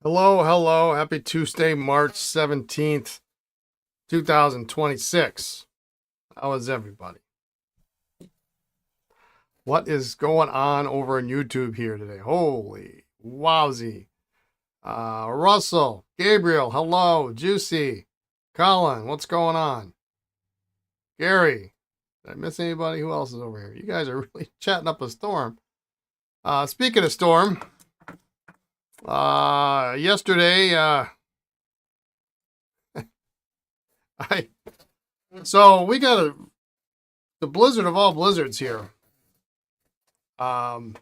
Hello, hello. Happy Tuesday, March 17th, 2026. How is everybody? What is going on over on YouTube here today? Holy wowzy. Russell, Gabriel, hello. Juicy, Colin, what's going on? Gary, did I miss anybody? Who else is over here? You guys are really chatting up a storm. Speaking of storm, yesterday, I so we got the blizzard of all blizzards here. Um,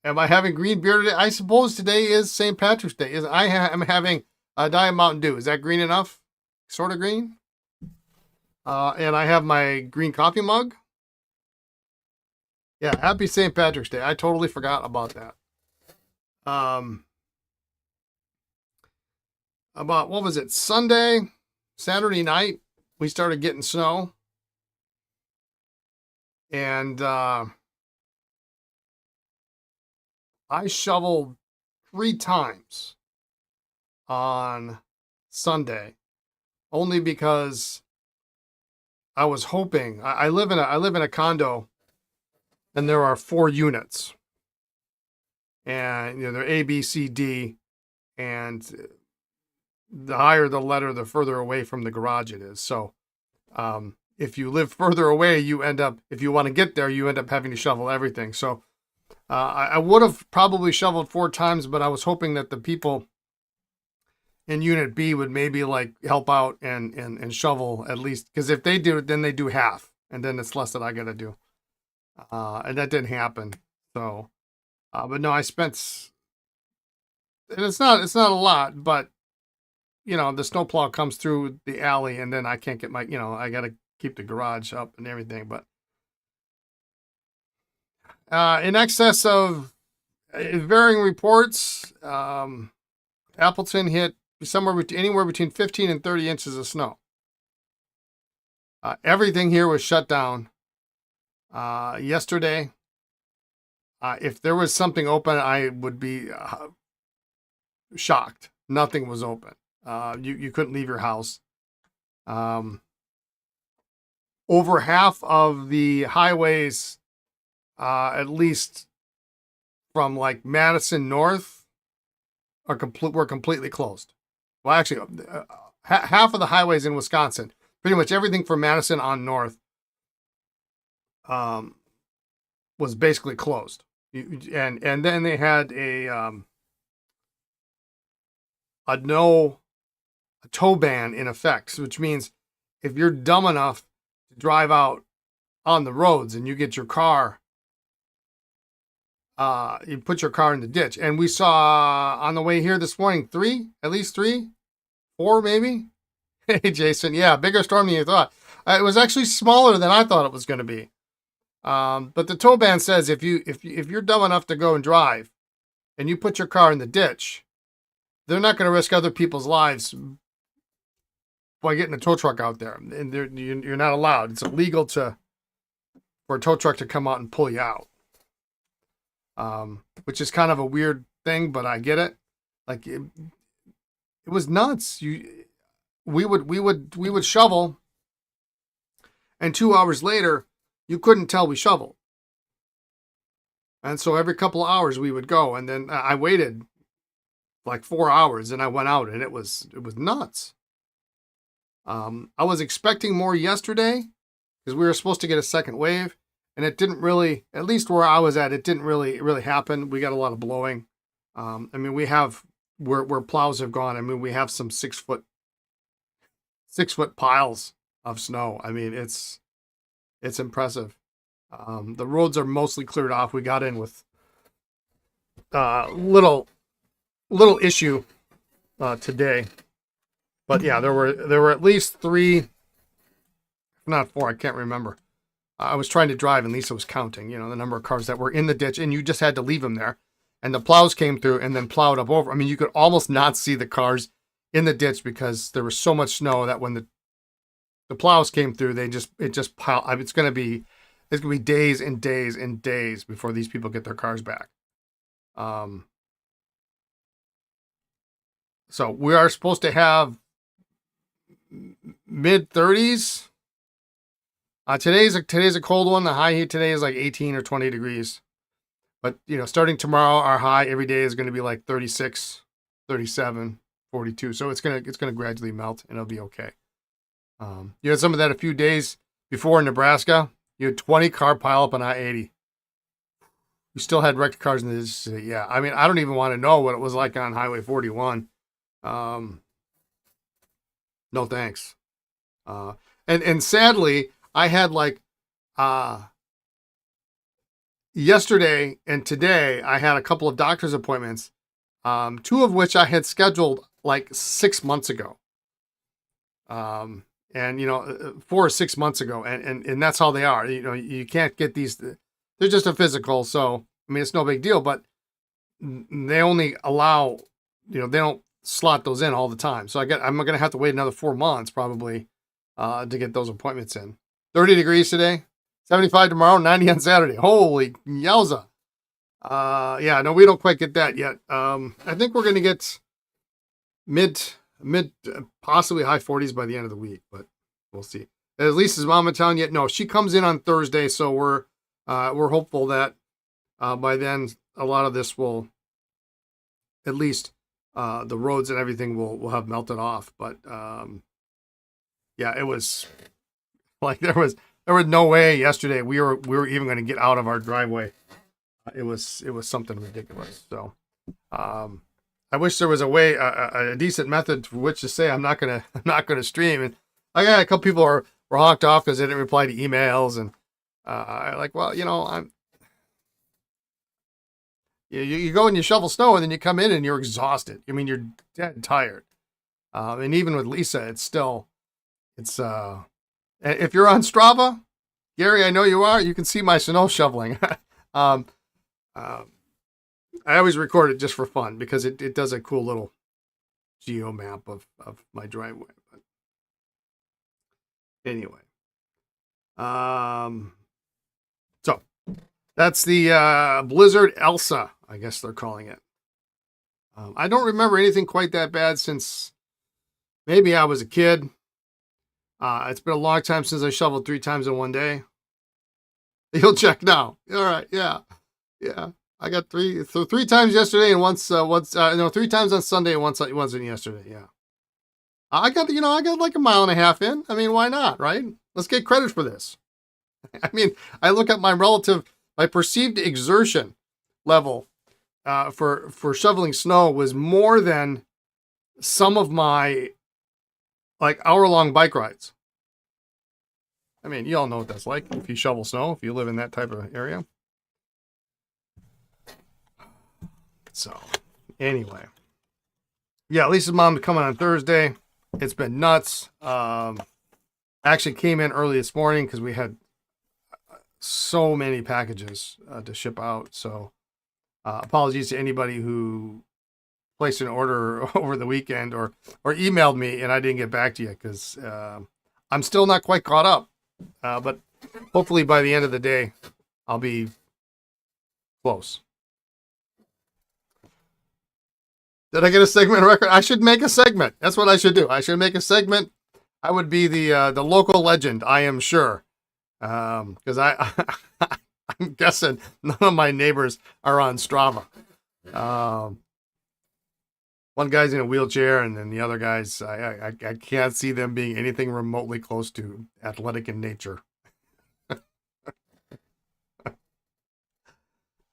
am I having green beer today? I suppose today is St. Patrick's Day. I'm having a Diet Mountain Dew. Is that green enough? Sort of green. And I have my green coffee mug. Yeah, happy St. Patrick's Day. I totally forgot about that. Um, about what was it? Saturday night, we started getting snow, and I shoveled 3 times on Sunday, only because I was hoping. I live in a condo, and there are 4 units, and they're A, B, C, D, and the higher the letter, the further away from the garage it is. So, if you live further away, you end up, if you want to get there, you end up having to shovel everything. So, I would have probably shoveled 4 times, but I was hoping that the people in Unit B would maybe like help out and shovel at least, because if they do it, then they do half, and then it's less that I got to do. And that didn't happen. So, but no, I spent, and it's not a lot, but the snowplow comes through the alley, and then I can't get I got to keep the garage up and everything. But in excess of varying reports, Appleton hit anywhere between 15 and 30 inches of snow. Everything here was shut down yesterday. If there was something open, I would be shocked. Nothing was open. You couldn't leave your house. Over half of the highways, at least from like Madison north, were completely closed. Well, actually, half of the highways in Wisconsin, pretty much everything from Madison on north, was basically closed. And then they had a tow ban in effect, which means if you're dumb enough to drive out on the roads and you get your car, you put your car in the ditch. And we saw on the way here this morning, at least 4 maybe. Hey, Jason. Yeah, bigger storm than you thought. It was actually smaller than I thought it was going to be. But the tow ban says if you're dumb enough to go and drive and you put your car in the ditch, they're not going to risk other people's lives by getting a tow truck out there. And you're not allowed. It's illegal for a tow truck to come out and pull you out. Which is kind of a weird thing, but I get it. Like it was nuts. We would shovel, and 2 hours later, you couldn't tell we shoveled. And so every couple of hours we would go, and then I waited like 4 hours, and I went out, and it was nuts. I was expecting more yesterday because we were supposed to get a second wave, and it didn't really, at least where I was at, it didn't really happen. We got a lot of blowing. I mean, we have where plows have gone. I mean, we have some 6 foot piles of snow. I mean, it's impressive. The roads are mostly cleared off. We got in with little issue today, but yeah, there were at least 3, if not 4. I can't remember. I was trying to drive, and Lisa was counting, the number of cars that were in the ditch, and you just had to leave them there. And the plows came through and then plowed up over. I mean, you could almost not see the cars in the ditch because there was so much snow that when the plows came through, it just piled. I mean, it's going to be days and days and days before these people get their cars back. So we are supposed to have mid 30s. Today's a cold one. The high heat today is like 18 or 20 degrees. But, starting tomorrow, our high every day is going to be like 36, 37, 42. So it's going to gradually melt and it'll be okay. You had some of that a few days before in Nebraska. You had 20 car pileup on I-80. We still had wrecked cars in the city. Yeah, I mean, I don't even want to know what it was like on Highway 41. No thanks. And sadly, I had like yesterday and today, I had a couple of doctor's appointments, two of which I had scheduled like 6 months ago. And 4 or 6 months ago, and that's how they are. You can't get these. They're just a physical, so I mean it's no big deal. But they only allow, they don't slot those in all the time. So I'm gonna have to wait another 4 months probably to get those appointments in. 30 degrees today, 75 tomorrow, 90 on Saturday. Holy yowza! Yeah, no, we don't quite get that yet. I think we're gonna get mid possibly high 40s by the end of the week, but we'll see. At least is Mama telling you? No, she comes in on Thursday, so we're hopeful that by then a lot of this will, at least the roads and everything will have melted off. But yeah, it was like there was no way yesterday we were even going to get out of our driveway. It was something ridiculous. So I wish there was a way, a decent method for which to say I'm not gonna stream. And I got a couple people were honked off because they didn't reply to emails, and well, you go and you shovel snow, and then you come in and you're exhausted. I mean, you're dead tired. And even with Lisa, it's if you're on Strava, Gary, I know you are. You can see my snow shoveling. I always record it just for fun because it does a cool little geo map of my driveway. But anyway, so that's the Blizzard Elsa, I guess they're calling it. I don't remember anything quite that bad since maybe I was a kid. It's been a long time since I shoveled 3 times in one day. You'll check now. All right, yeah. I got 3 times yesterday and once 3 times on Sunday and once in yesterday. Yeah. I got like a mile and a half in. I mean, why not, right? Let's get credit for this. I mean, I look at my perceived exertion level for shoveling snow was more than some of my like hour-long bike rides. I mean, you all know what that's like if you shovel snow, if you live in that type of area. So, anyway. Yeah, Lisa's mom coming on Thursday. It's been nuts. Actually came in early this morning because we had so many packages to ship out. So, apologies to anybody who placed an order over the weekend or emailed me and I didn't get back to you because I'm still not quite caught up. But hopefully by the end of the day, I'll be close. Did I get a segment record? I should make a segment. That's what I should do. I should make a segment. I would be the local legend, I am sure. Because I'm guessing none of my neighbors are on Strava. One guy's in a wheelchair, and then the other guys, I can't see them being anything remotely close to athletic in nature.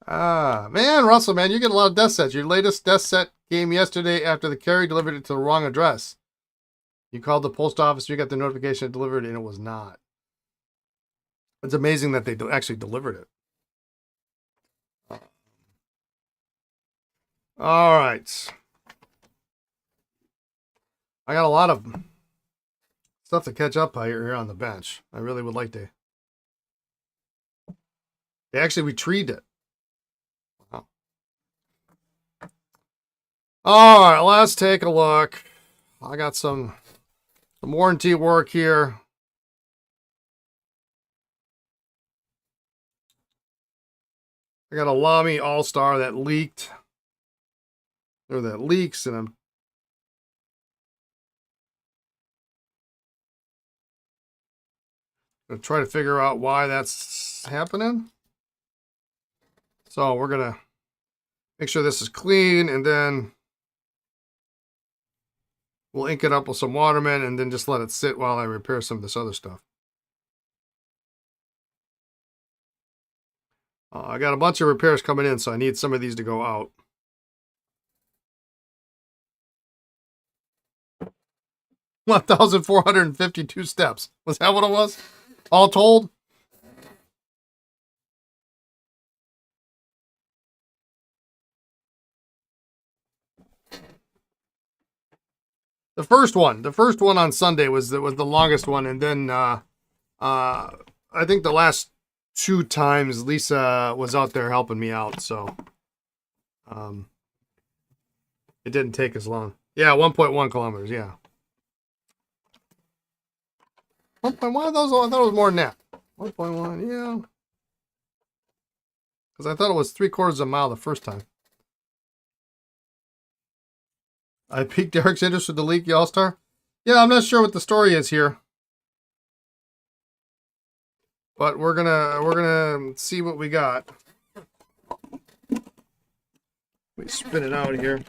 Man, Russell, man, you get a lot of death sets. Your latest death set came yesterday after the carrier delivered it to the wrong address. You called the post office, you got the notification it delivered, and it was not. It's amazing that they actually delivered it. All right. I got a lot of stuff to catch up on here on the bench. I really would like to. They actually retrieved it. Wow. All right, let's take a look. I got some warranty work here. I got a Lamy All-Star that leaked. Or that leaks, and I'm Gonna try to figure out why that's happening. So we're gonna make sure this is clean, and then we'll ink it up with some Waterman and then just let it sit while I repair some of this other stuff. I got a bunch of repairs coming in, so I need some of these to go out. 1,452 steps. Was that what it was? All told? The first one on Sunday was the longest one, and then I think the last 2 times Lisa was out there helping me out, so it didn't take as long. Yeah, 1.1 kilometers. Yeah, 1.1 of those. I thought it was more than that. 1.1. Yeah, because I thought it was 3/4 of a mile the first time. I piqued Eric's interest with the leaky All-Star. Yeah, I'm not sure what the story is here, but we're gonna see what we got. We spin it out here.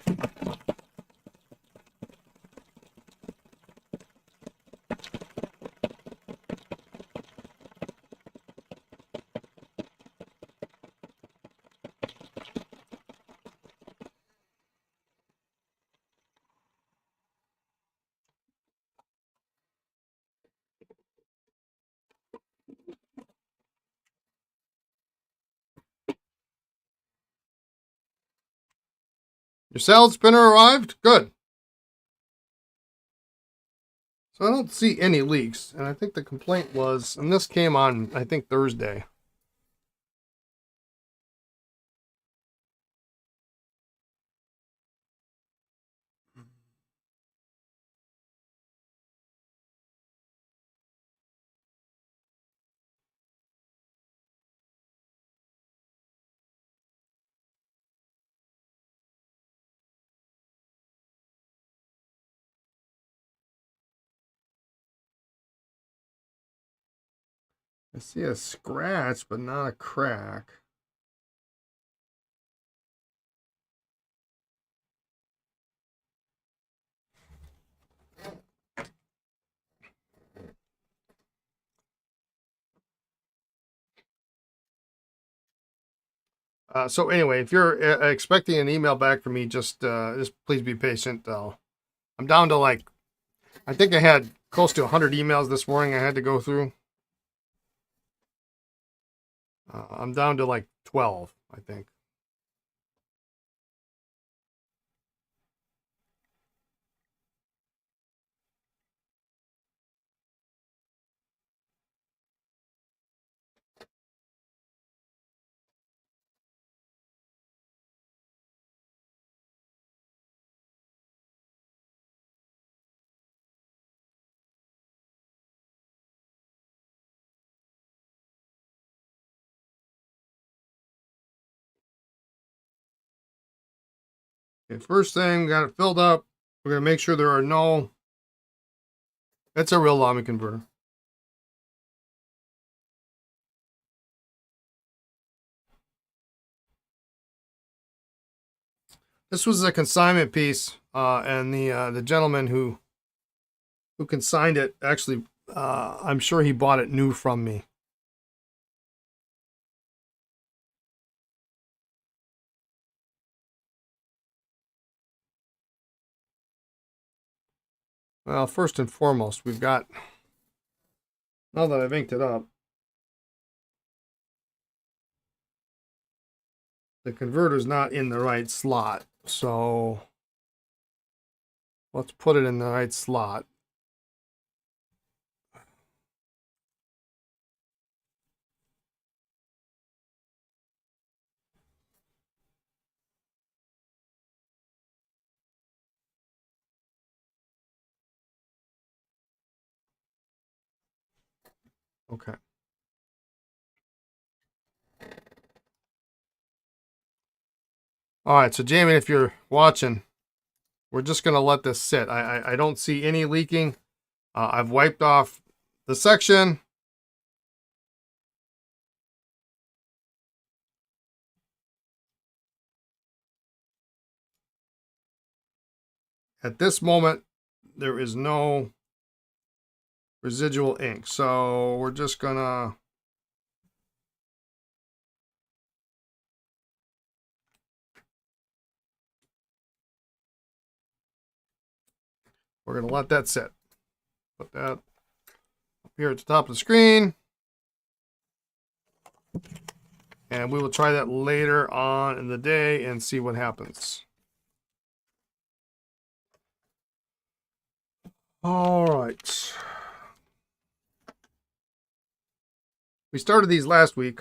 Your salad spinner arrived? Good. So I don't see any leaks, and I think the complaint was, and this came on, I think, Thursday. I see a scratch, but not a crack. So anyway, if you're expecting an email back from me, just please be patient. I'm down to I think I had close to 100 emails this morning I had to go through. I'm down to 12, I think. Okay, first thing, got it filled up. We're going to make sure there are no... It's a real Lamy converter. This was a consignment piece, and the gentleman who consigned it, actually, I'm sure he bought it new from me. Well, first and foremost, we've got, now that I've inked it up, the converter's not in the right slot, so let's put it in the right slot. Okay. All right, so Jamie, if you're watching, we're just going to let this sit. I don't see any leaking. I've wiped off the section. At this moment, there is no residual ink. So we're just gonna let that sit. Put that up here at the top of the screen. And we will try that later on in the day and see what happens. All right. We started these last week.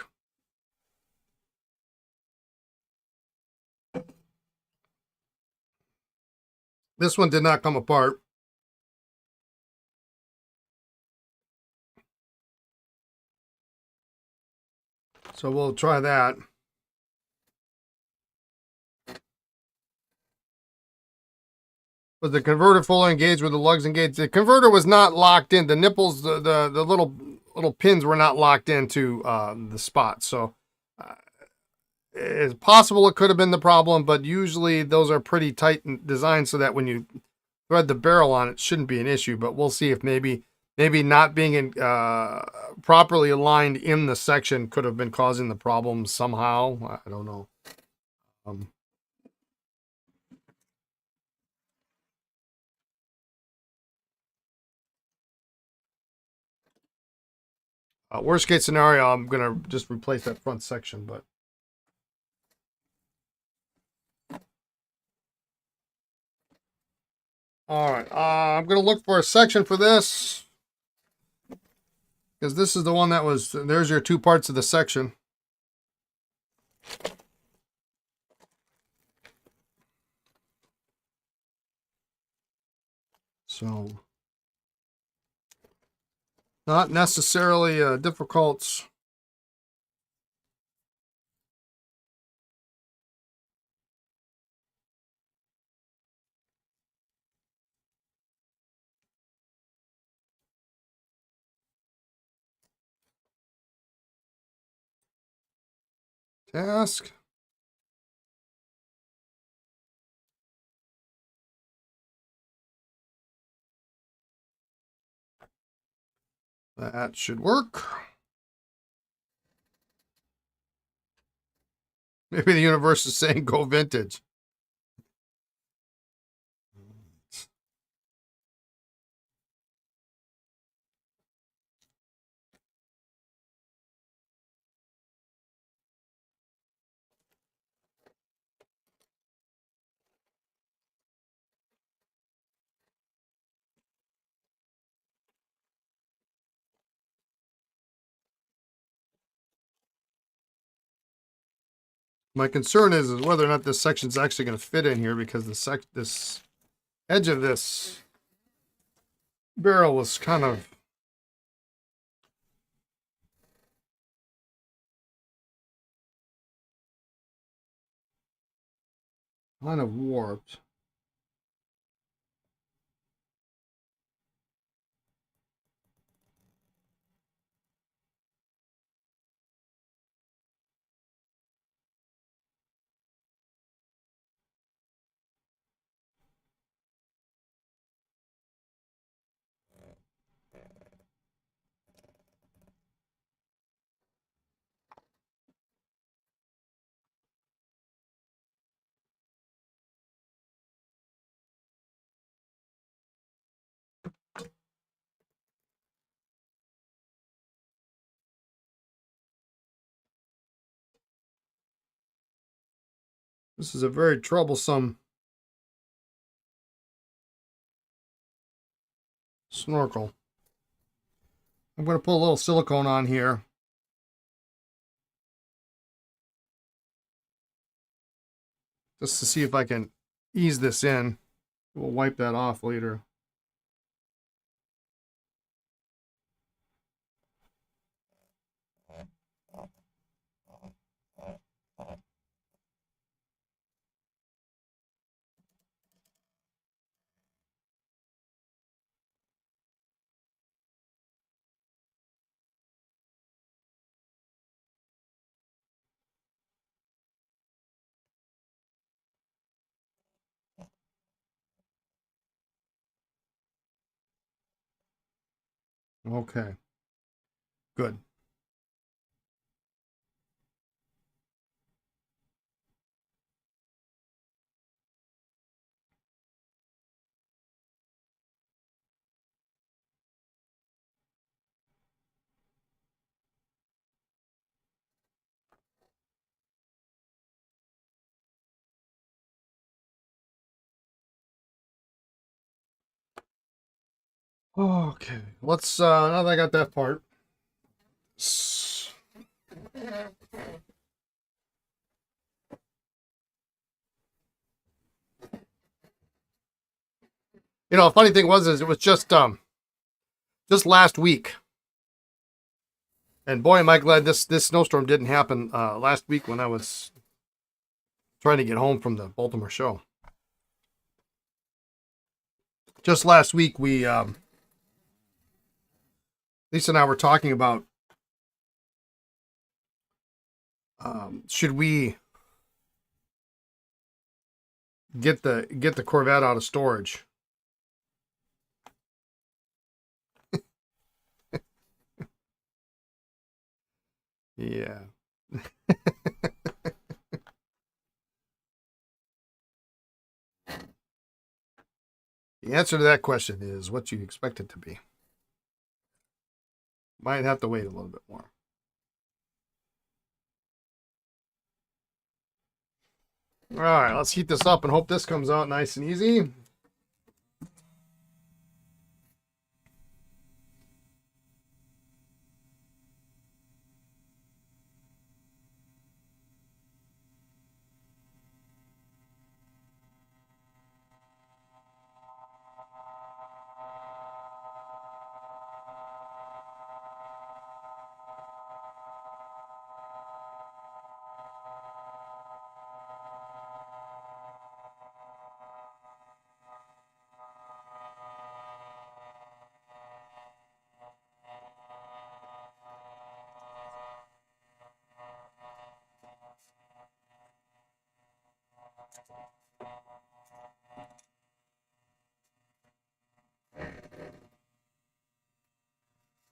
This one did not come apart. So we'll try that. Was the converter fully engaged with the lugs engaged? The converter was not locked in. The nipples, the little pins were not locked into the spot. So it's possible it could have been the problem, but usually those are pretty tight designed so that when you thread the barrel on it shouldn't be an issue. But we'll see if maybe not being properly aligned in the section could have been causing the problem somehow. I don't know. Worst case scenario, I'm gonna just replace that front section, but. All right, I'm gonna look for a section for this because this is the one that was. There's your two parts of the section. So, not necessarily a difficult. Task. That should work. Maybe the universe is saying go vintage. My concern is whether or not this section's actually going to fit in here because this edge of this barrel was kind of warped. This is a very troublesome snorkel. I'm going to put a little silicone on here. Just to see if I can ease this in. We'll wipe that off later. Okay. Good. Okay. Let's now that I got that part. You know, funny thing was is it was just last week. And boy am I glad this snowstorm didn't happen last week when I was trying to get home from the Baltimore show. Just last week we Lisa and I were talking about should we get the Corvette out of storage? Yeah. The answer to that question is what you expect it to be. Might have to wait a little bit more. All right, let's heat this up and hope this comes out nice and easy.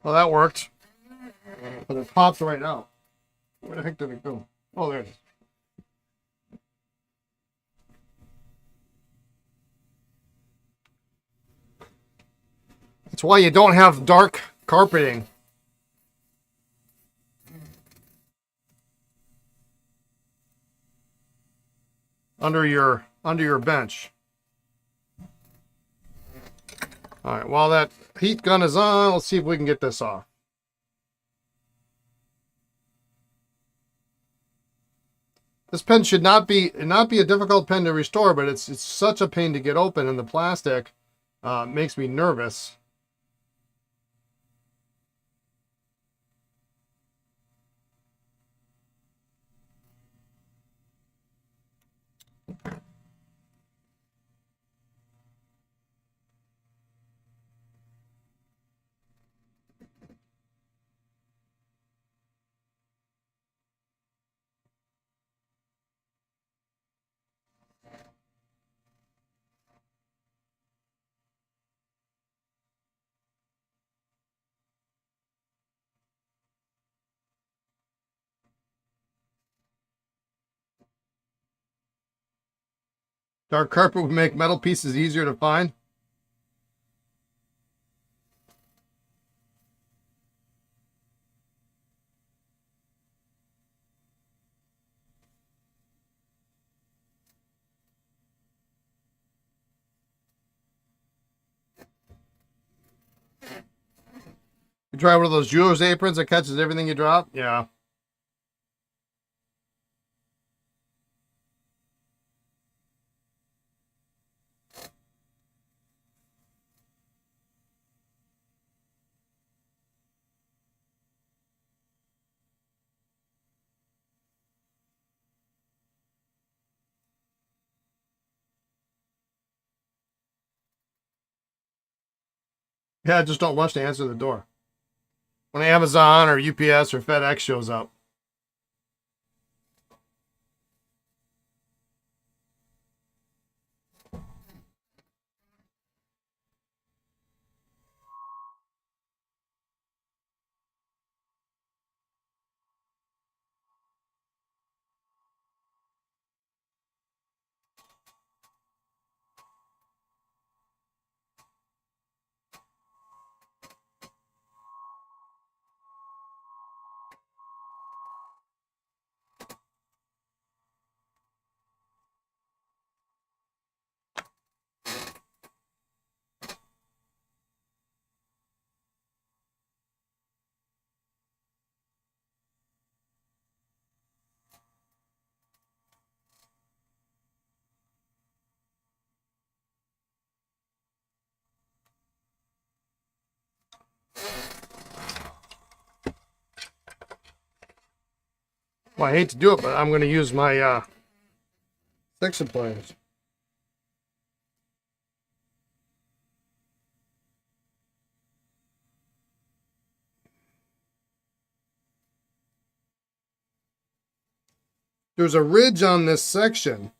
Well, that worked. But it pops right now. Where the heck did it go? Oh, there it is. That's why you don't have dark carpeting under your bench. All right, while that heat gun is on, let's see if we can get this off. This pen should not be a difficult pen to restore, but it's such a pain to get open, and the plastic makes me nervous. Dark carpet would make metal pieces easier to find. You try one of those jeweler's aprons that catches everything you drop? Yeah. Yeah, just don't rush to answer the door. When Amazon or UPS or FedEx shows up. Well, I hate to do it, but I'm going to use my section pliers. There's a ridge on this section.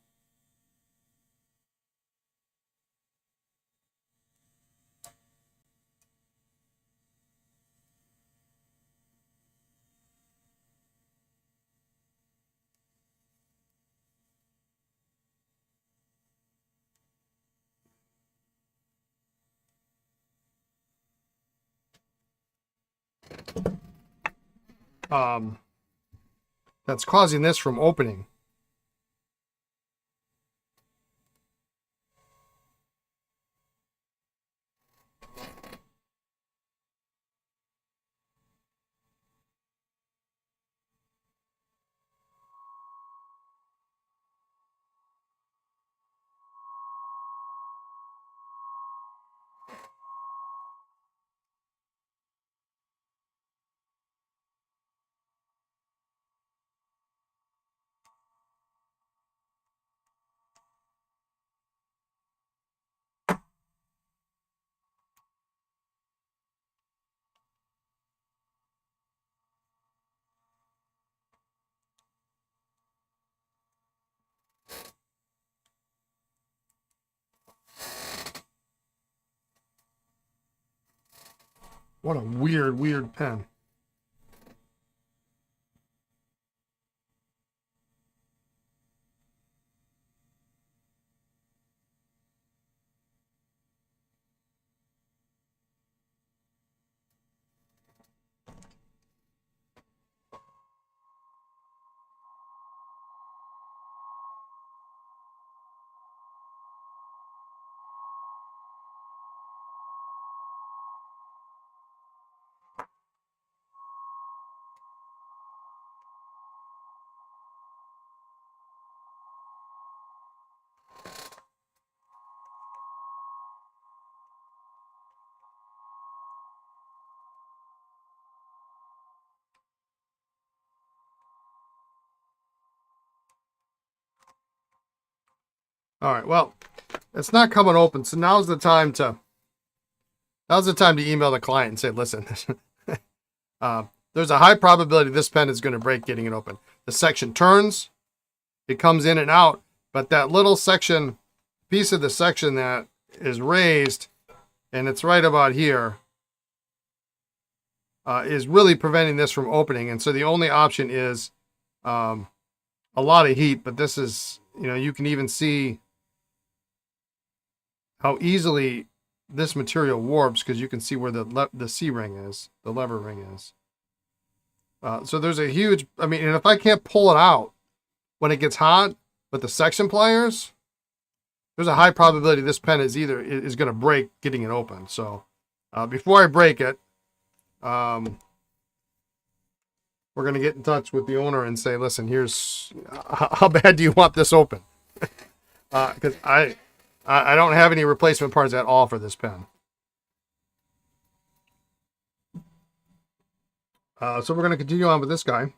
That's causing this from opening. What a weird, weird pen. All right, well, it's not coming open, so now's the time to email the client and say, listen, there's a high probability this pen is going to break getting it open. The section turns, it comes in and out, but that little section, piece of the section that is raised, and it's right about here, is really preventing this from opening. And so the only option is a lot of heat, but this is, you can even see how easily this material warps because you can see where the C-ring is, the lever ring is. So there's a huge, and if I can't pull it out when it gets hot with the section pliers, there's a high probability this pen is going to break getting it open. So before I break it, we're going to get in touch with the owner and say, listen, here's how bad do you want this open? Because I don't have any replacement parts at all for this pen. So we're going to continue on with this guy.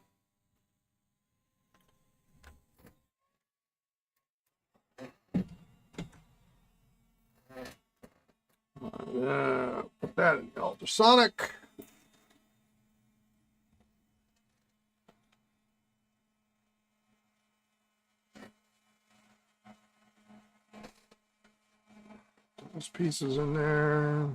Put that in ultrasonic. Those pieces in there.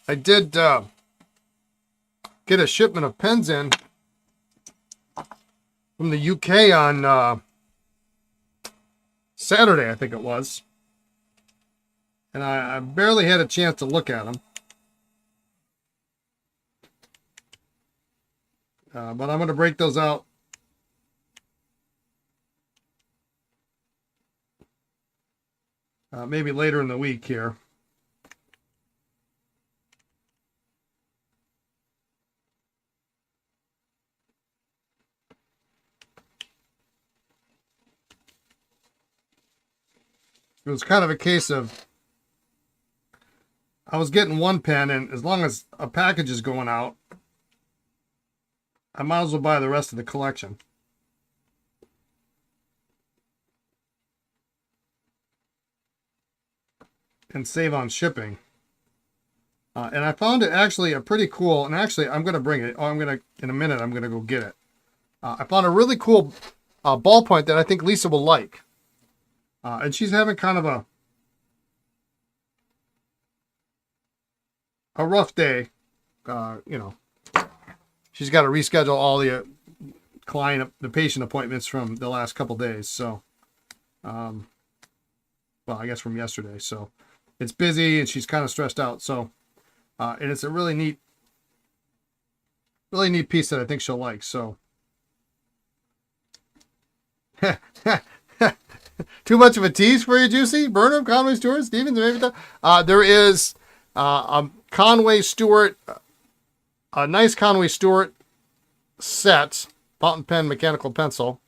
I did get a shipment of pens in from the UK on Saturday, I think it was. And I barely had a chance to look at them. But I'm going to break those out maybe later in the week here. It was kind of a case of I was getting one pen, and as long as a package is going out, I might as well buy the rest of the collection. And save on shipping. And I found it actually a pretty cool, and actually I'm going to bring it. Oh, in a minute, I'm going to go get it. I found a really cool ballpoint that I think Lisa will like. And she's having kind of a rough day. You know, she's got to reschedule all the patient appointments from the last couple days. So, well, I guess from yesterday. So it's busy and she's kind of stressed out. So, and it's a really neat piece that I think she'll like. So, too much of a tease for you, Juicy? Burnham, Conway Stewart, Stevens, maybe. There is a Conway Stewart, a nice Conway Stewart set, fountain pen, mechanical pencil.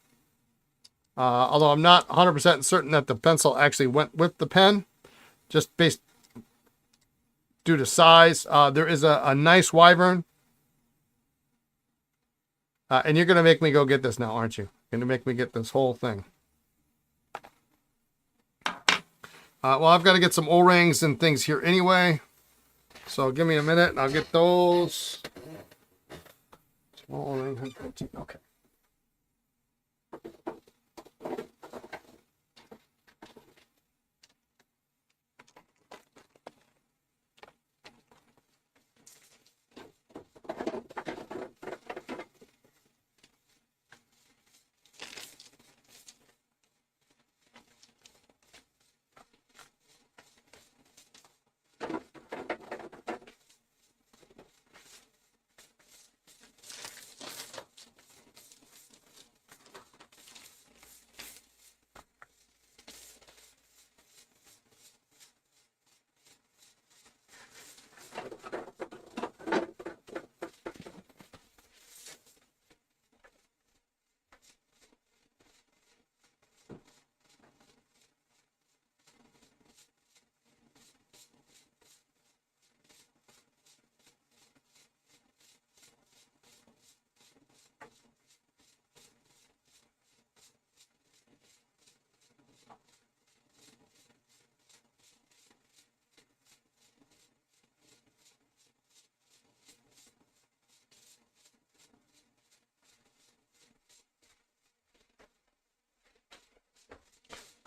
Although I'm not 100% certain that the pencil actually went with the pen, just based due to size. There is a nice Wyvern. And you're going to make me go get this now, aren't you? You're going to make me get this whole thing. Well, I've got to get some O-rings and things here anyway. So give me a minute and I'll get those. Small O-ring, okay.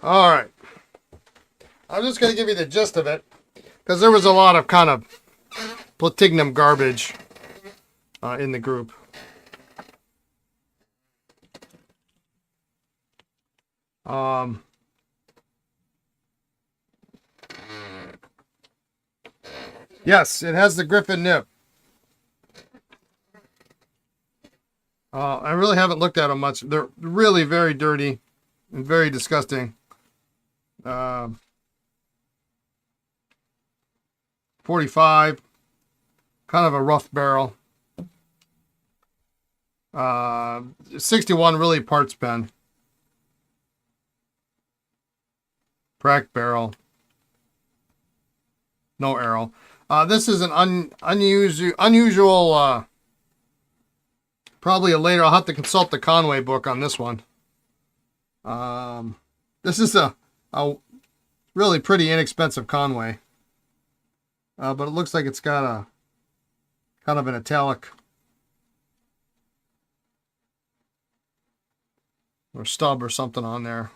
All right. I'm just going to give you the gist of it because there was a lot of kind of platignum garbage in the group. Yes, it has the Griffin nib. I really haven't looked at them much. They're really very dirty and very disgusting. 45, kind of a rough barrel. 61 really parts pen. Cracked barrel. No arrow. This is an unusual, probably a later, I'll have to consult the Conway book on this one. This is a really pretty inexpensive Conway. But it looks like it's got a kind of an italic or stub or something on there.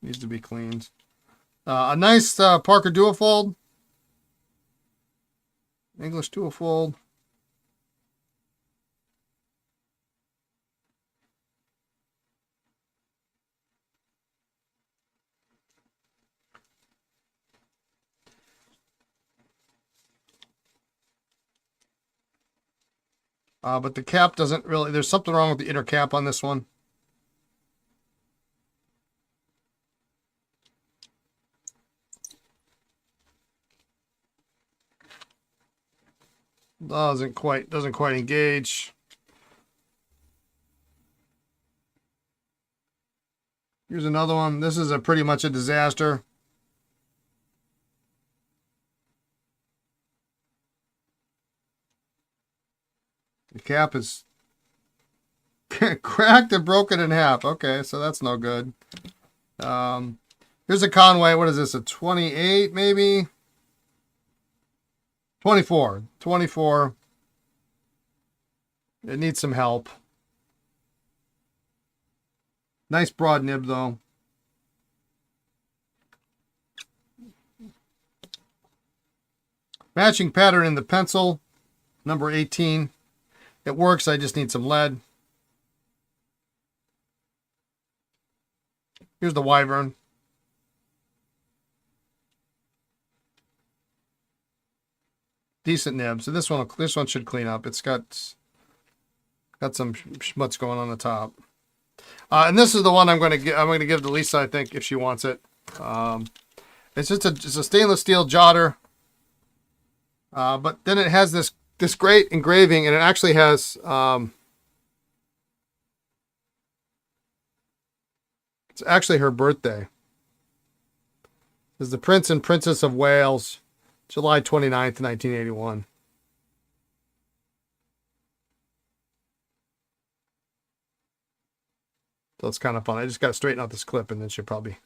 Needs to be cleaned. A nice Parker Duofold. English Duofold. But the cap doesn't really, there's something wrong with the inner cap on this one. Doesn't quite engage. Here's another one. This is pretty much a disaster. The cap is cracked and broken in half. Okay, so that's no good. Here's a Conway. What is this? A 28 maybe? 24. 24. It needs some help. Nice broad nib though. Matching pattern in the pencil. Number 18. It works. I just need some lead. Here's the Wyvern. Decent nib. So this one should clean up. It's got some schmutz going on the top. And this is the one I'm going to give to Lisa, I think, if she wants it. It's just a stainless steel jotter. But then it has this great engraving, and it actually has it's actually her birthday. This is the Prince and Princess of Wales, July 29th, 1981. So it's kind of fun. I just got to straighten out this clip, and then she'll probably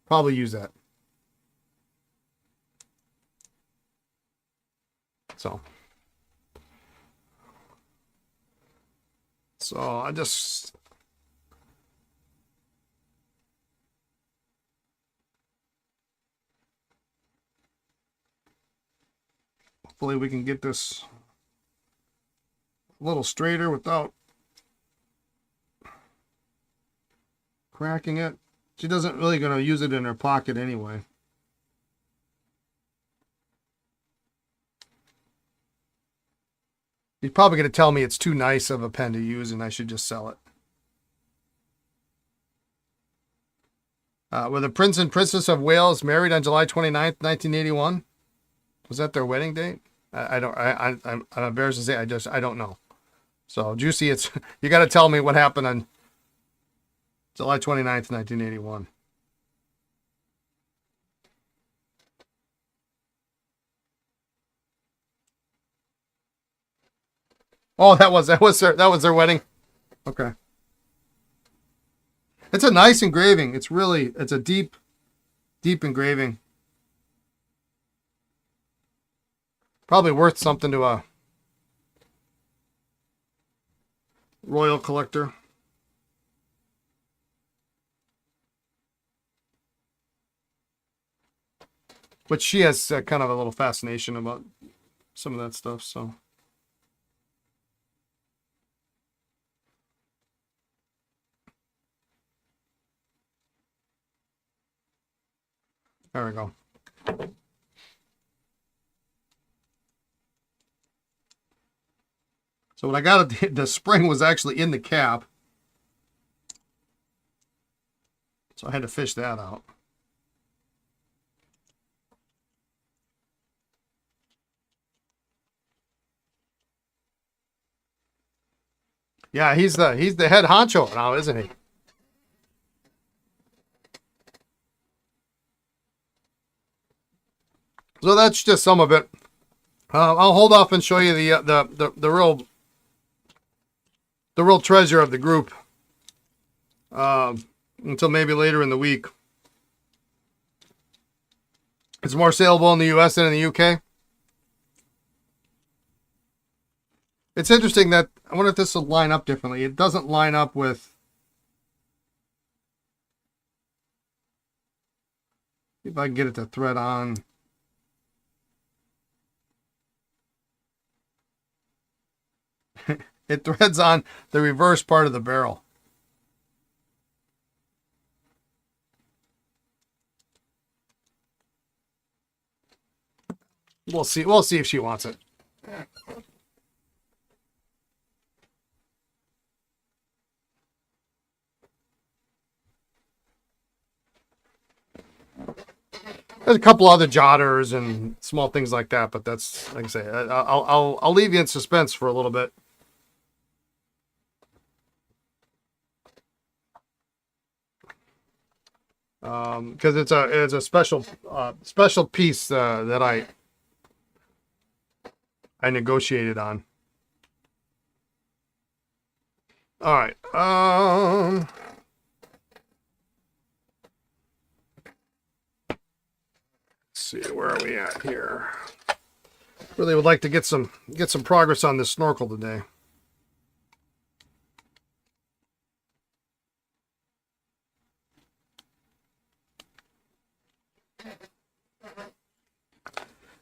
use that. So I just hopefully we can get this a little straighter without cracking it. She doesn't really going to use it in her pocket anyway. He's probably going to tell me it's too nice of a pen to use and I should just sell it. Were the Prince and Princess of Wales married on July 29th, 1981? Was that their wedding date? I'm embarrassed to say I don't know. So Juicy, you got to tell me what happened on July 29th, 1981. Oh, that was their wedding. Okay. It's a nice engraving. It's a deep engraving. Probably worth something to a royal collector. But she has kind of a little fascination about some of that stuff, so. There we go. So when I got it, the spring was actually in the cap. So I had to fish that out. Yeah, he's the head honcho now, isn't he? So that's just some of it. I'll hold off and show you the real treasure of the group until maybe later in the week. It's more saleable in the U.S. than in the U.K. It's interesting that I wonder if this will line up differently. It doesn't line up with. See if I can get it to thread on. It threads on the reverse part of the barrel. We'll see. We'll see if she wants it. There's a couple other jotters and small things like that, but that's like I say. I'll leave you in suspense for a little bit. Because it's a special piece that I negotiated on. All right. Let's see, where are we at here? Really would like to get some progress on this snorkel today.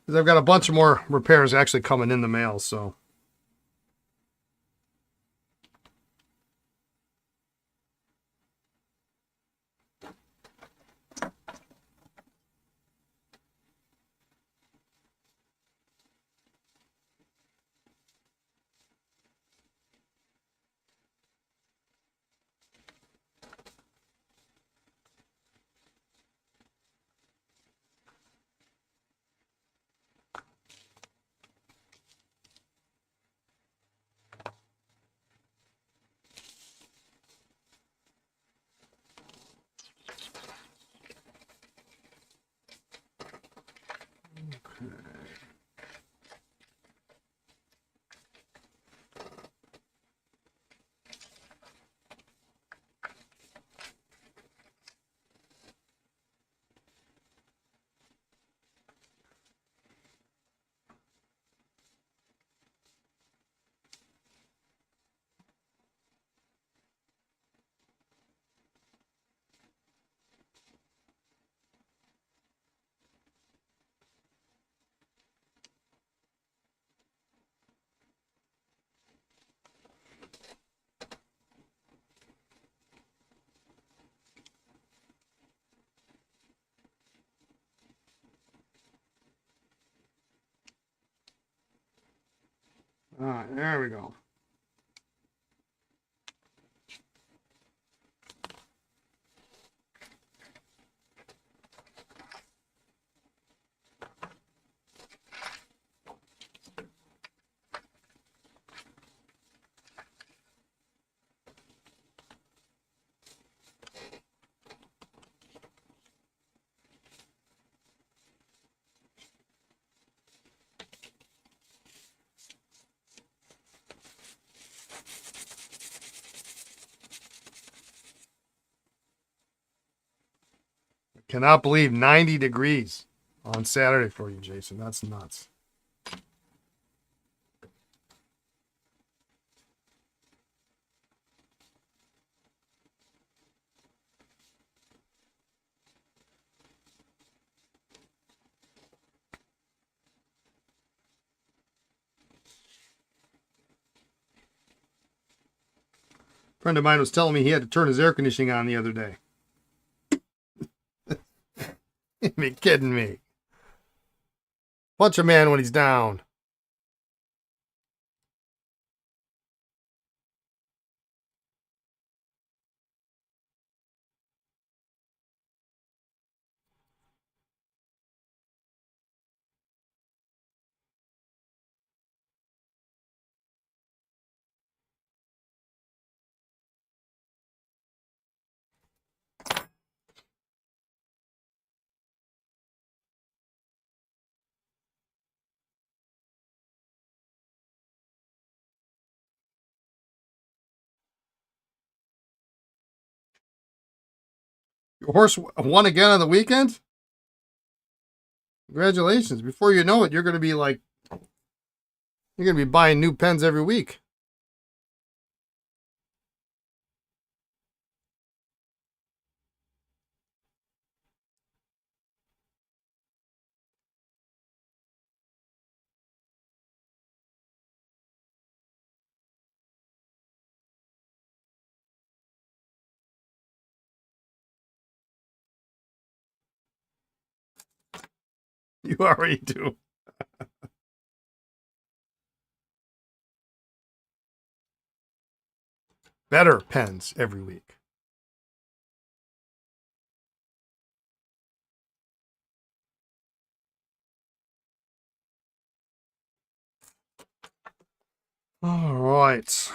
Because I've got a bunch of more repairs actually coming in the mail, so. All right, there we go. Cannot believe 90 degrees on Saturday for you, Jason. That's nuts. A friend of mine was telling me he had to turn his air conditioning on the other day. You be kidding me. Punch a man when he's down. Your horse won again on the weekend? Congratulations. Before you know it, you're going to be buying new pens every week. You already do. Better pens every week. All right.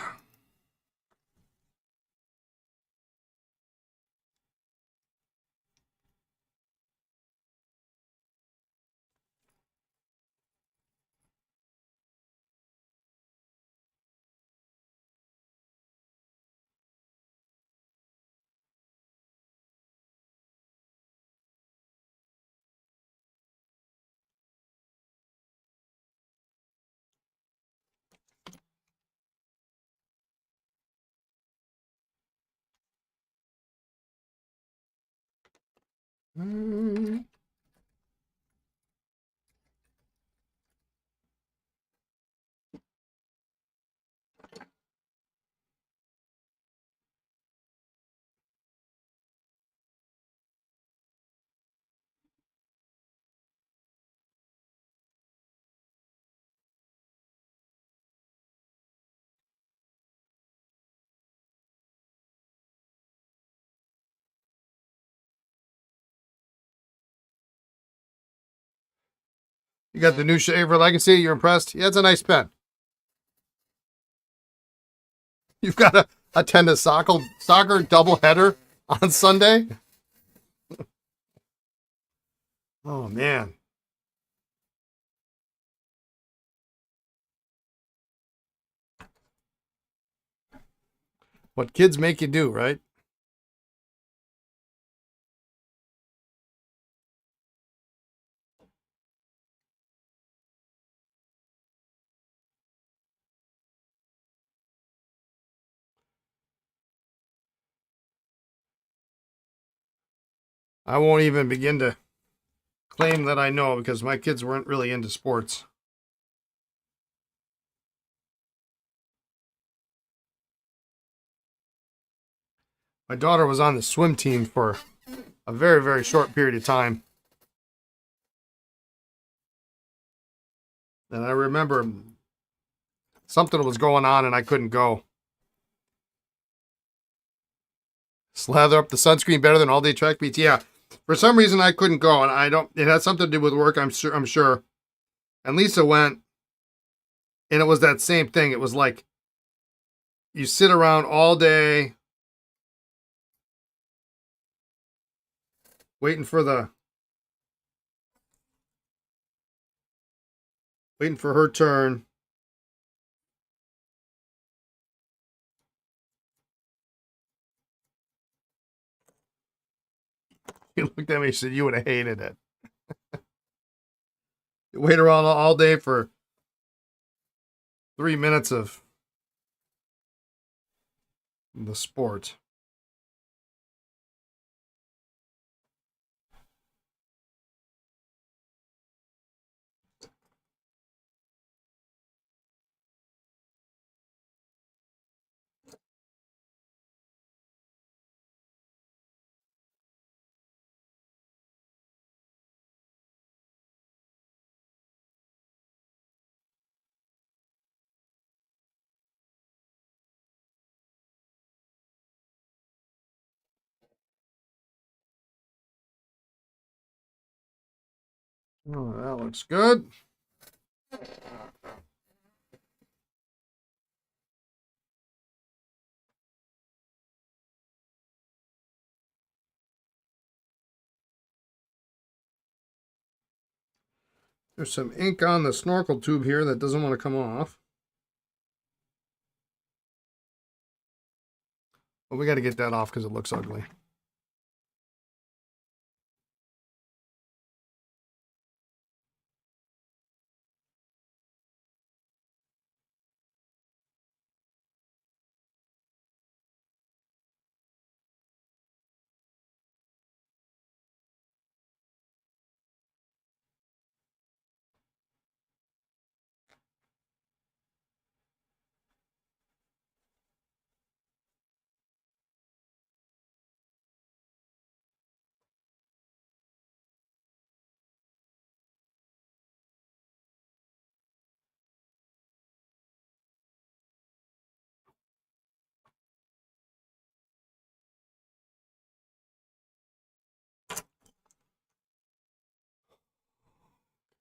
You got the new Sheaffer Legacy. You're impressed? Yeah, it's a nice pen. You've got to attend a soccer doubleheader on Sunday. Oh man, what kids make you do, right? I won't even begin to claim that I know because my kids weren't really into sports. My daughter was on the swim team for a very, very short period of time. And I remember something was going on and I couldn't go. Slather up the sunscreen better than all day track beats. Yeah. For some reason I couldn't go, and I don't it had something to do with work, I'm sure. And Lisa went, and it was that same thing. It was like you sit around all day waiting for her turn. He looked at me and said, "You would have hated it. You wait around all day for 3 minutes of the sport." Oh, that looks good. There's some ink on the snorkel tube here that doesn't want to come off. But we got to get that off because it looks ugly.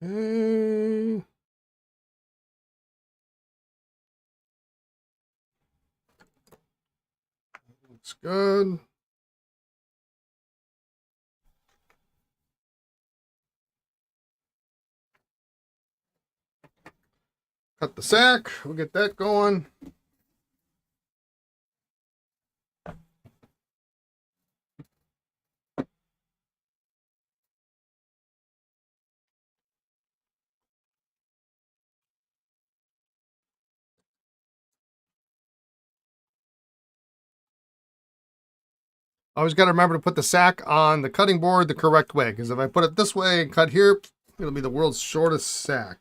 Okay. Looks good. Cut the sack. We'll get that going. Always got to remember to put the sack on the cutting board the correct way, because if I put it this way and cut here, it'll be the world's shortest sack.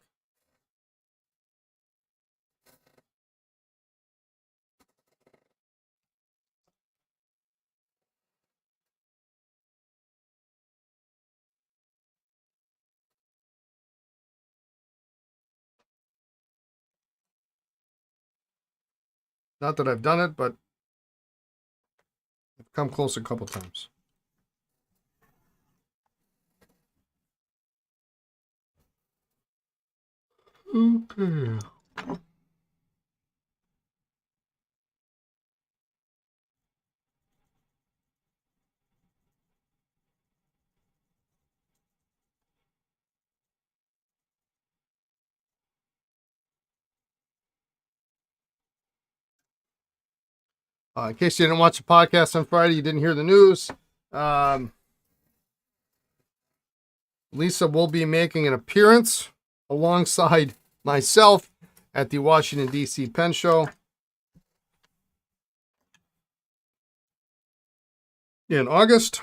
Not that I've done it, but I've come close a couple times. Okay. In case you didn't watch the podcast on Friday, you didn't hear the news. Lisa will be making an appearance alongside myself at the Washington, D.C. Pen Show in August.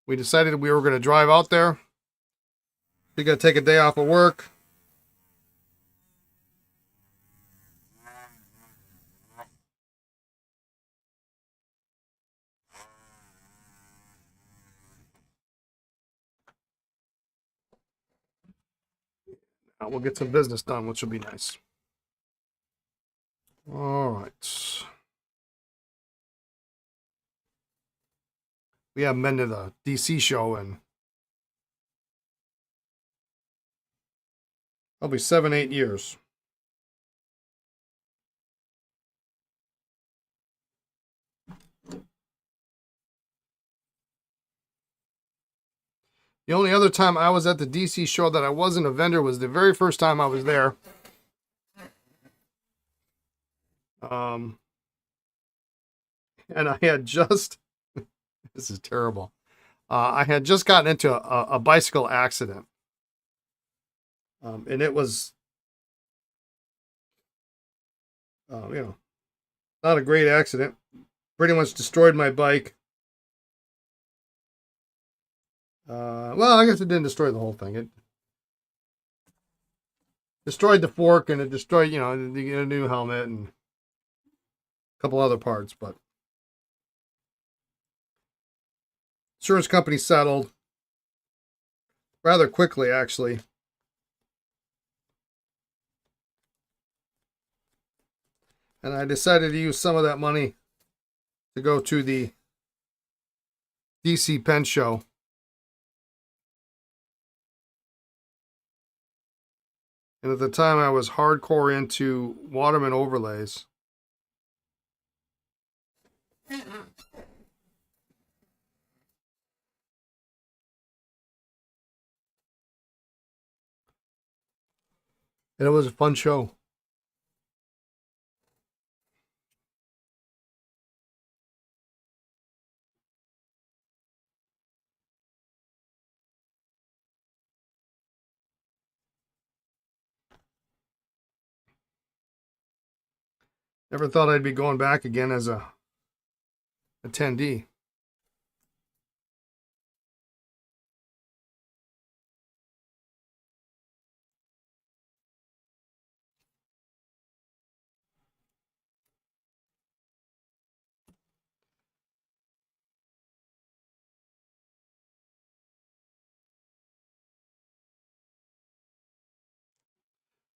We decided we were going to drive out there. We're going to take a day off of work. We'll get some business done, which will be nice. All right. We haven't been to the DC show in probably 7-8 years. The only other time I was at the DC show that I wasn't a vendor was the very first time I was there. And I had just, this is terrible. I had just gotten into a bicycle accident. And it was, not a great accident. Pretty much destroyed my bike. Well, I guess it didn't destroy the whole thing. It destroyed the fork, and it destroyed, the new helmet and a couple other parts, but insurance company settled rather quickly, actually. And I decided to use some of that money to go to the DC Pen Show. And at the time, I was hardcore into Waterman overlays. And it was a fun show. Never thought I'd be going back again as a attendee.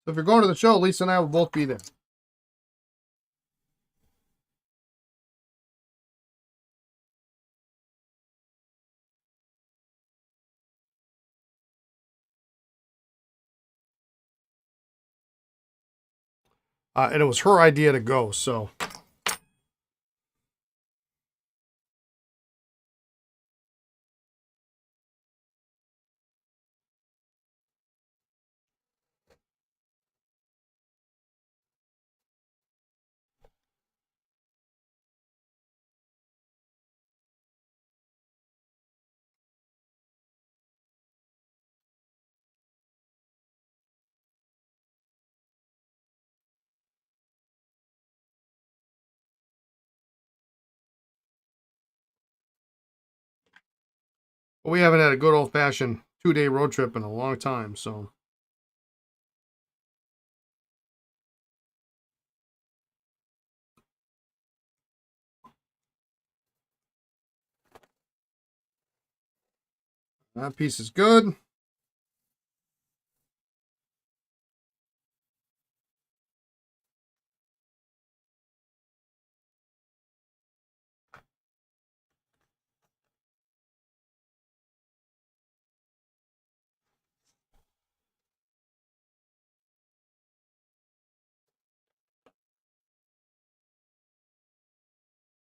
So if you're going to the show, Lisa and I will both be there. And it was her idea to go, so But we haven't had a good old-fashioned 2-day road trip in a long time, so. That piece is good.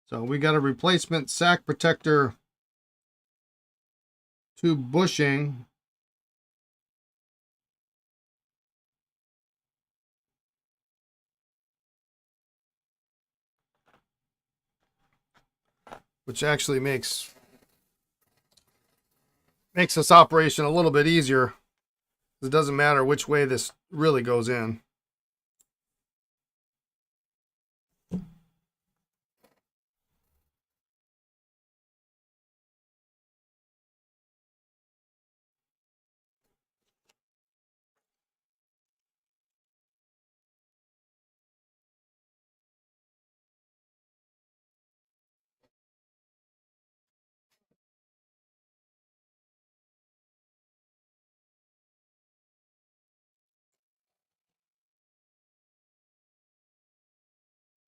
So we got a replacement sack protector tube bushing. Which actually makes this operation a little bit easier. It doesn't matter which way this really goes in.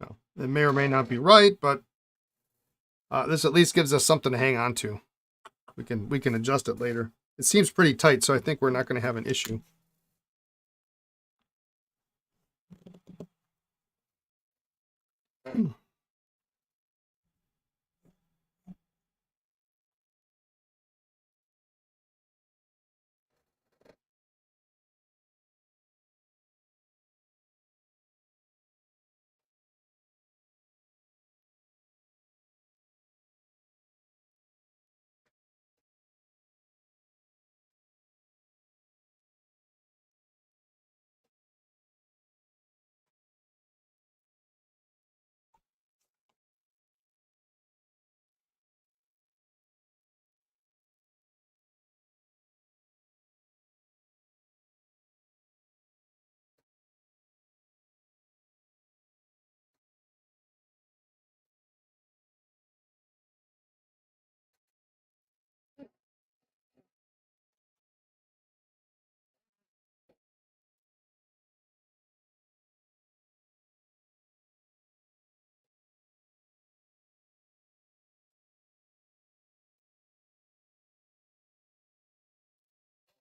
Well, it may or may not be right, but this at least gives us something to hang on to. We can adjust it later. It seems pretty tight, so I think we're not going to have an issue.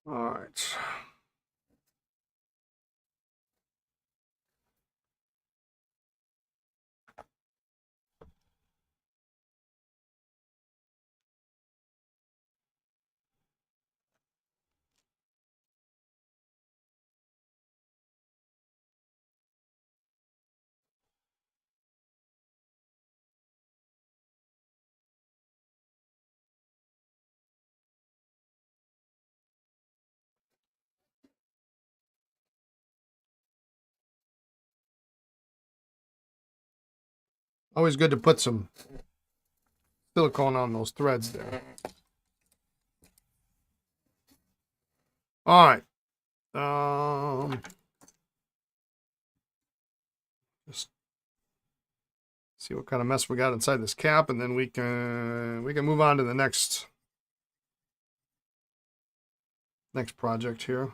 All right. Always good to put some silicone on those threads there. All right. Just see what kind of mess we got inside this cap, and then we can move on to the next project here.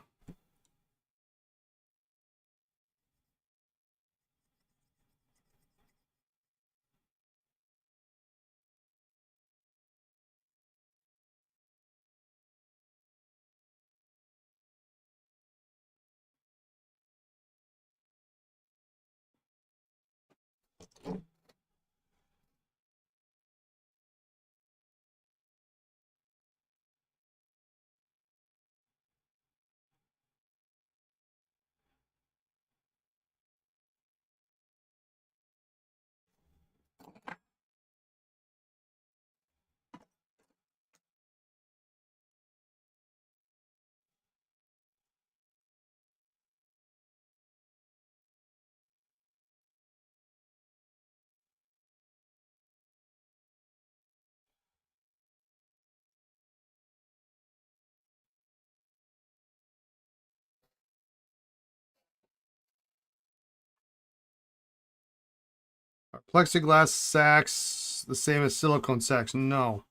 plexiglass sacks the same as silicone sacks? No.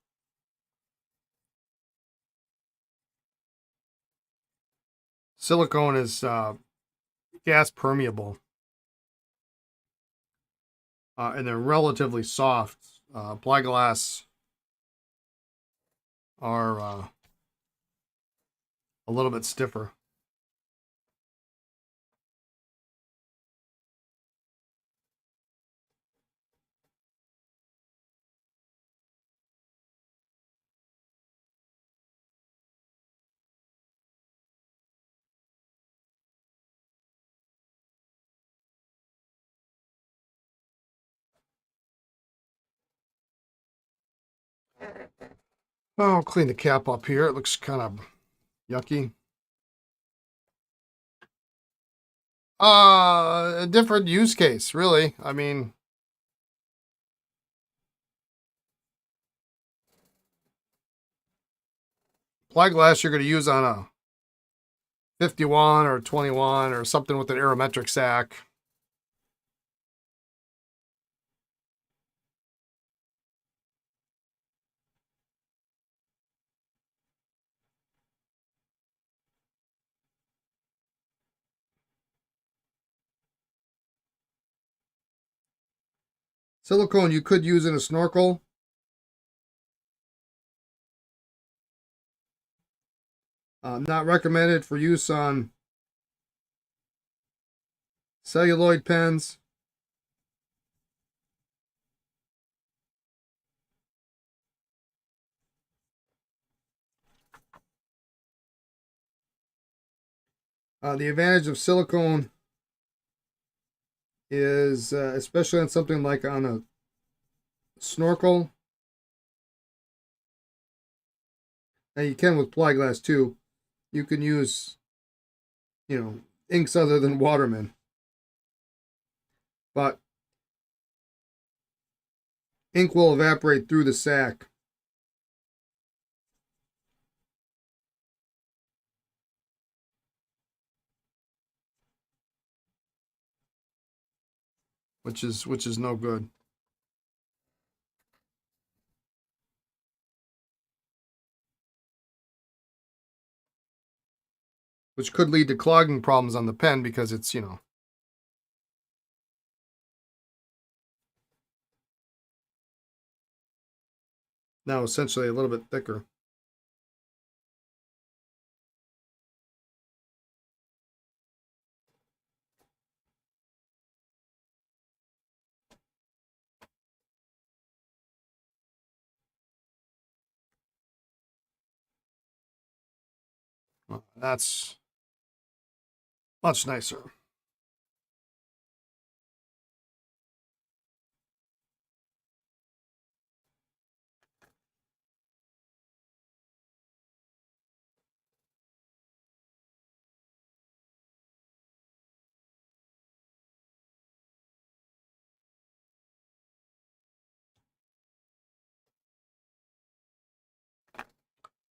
Silicone is gas permeable, and they're relatively soft. Plexiglass are a little bit stiffer. Oh, I'll clean the cap up here. It looks kind of yucky. A different use case, really. I mean, plexiglass you're going to use on a 51 or 21 or something with an aerometric sack. Silicone you could use in a snorkel. Not recommended for use on celluloid pens. The advantage of silicone is, especially on something like on a snorkel, and you can with plexiglass too, you can use, inks other than Waterman. But ink will evaporate through the sack. Which is no good. Which could lead to clogging problems on the pen because it's, now essentially a little bit thicker. Well, that's much nicer.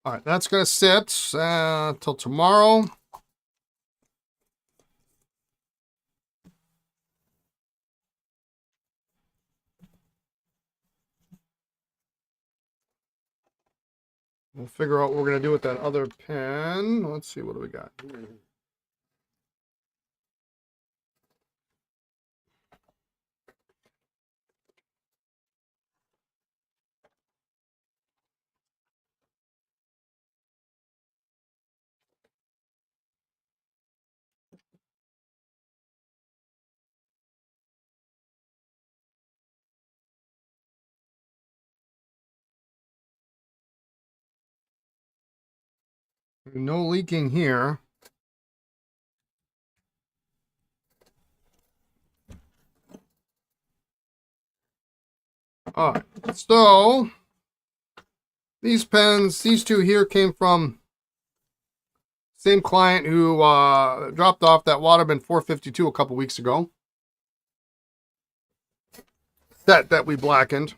All right, that's going to sit till tomorrow. We'll figure out what we're going to do with that other pen. Let's see, what do we got? No leaking here. All right, so these pens, these two here came from same client who dropped off that Waterman 452 a couple weeks ago. That we blackened.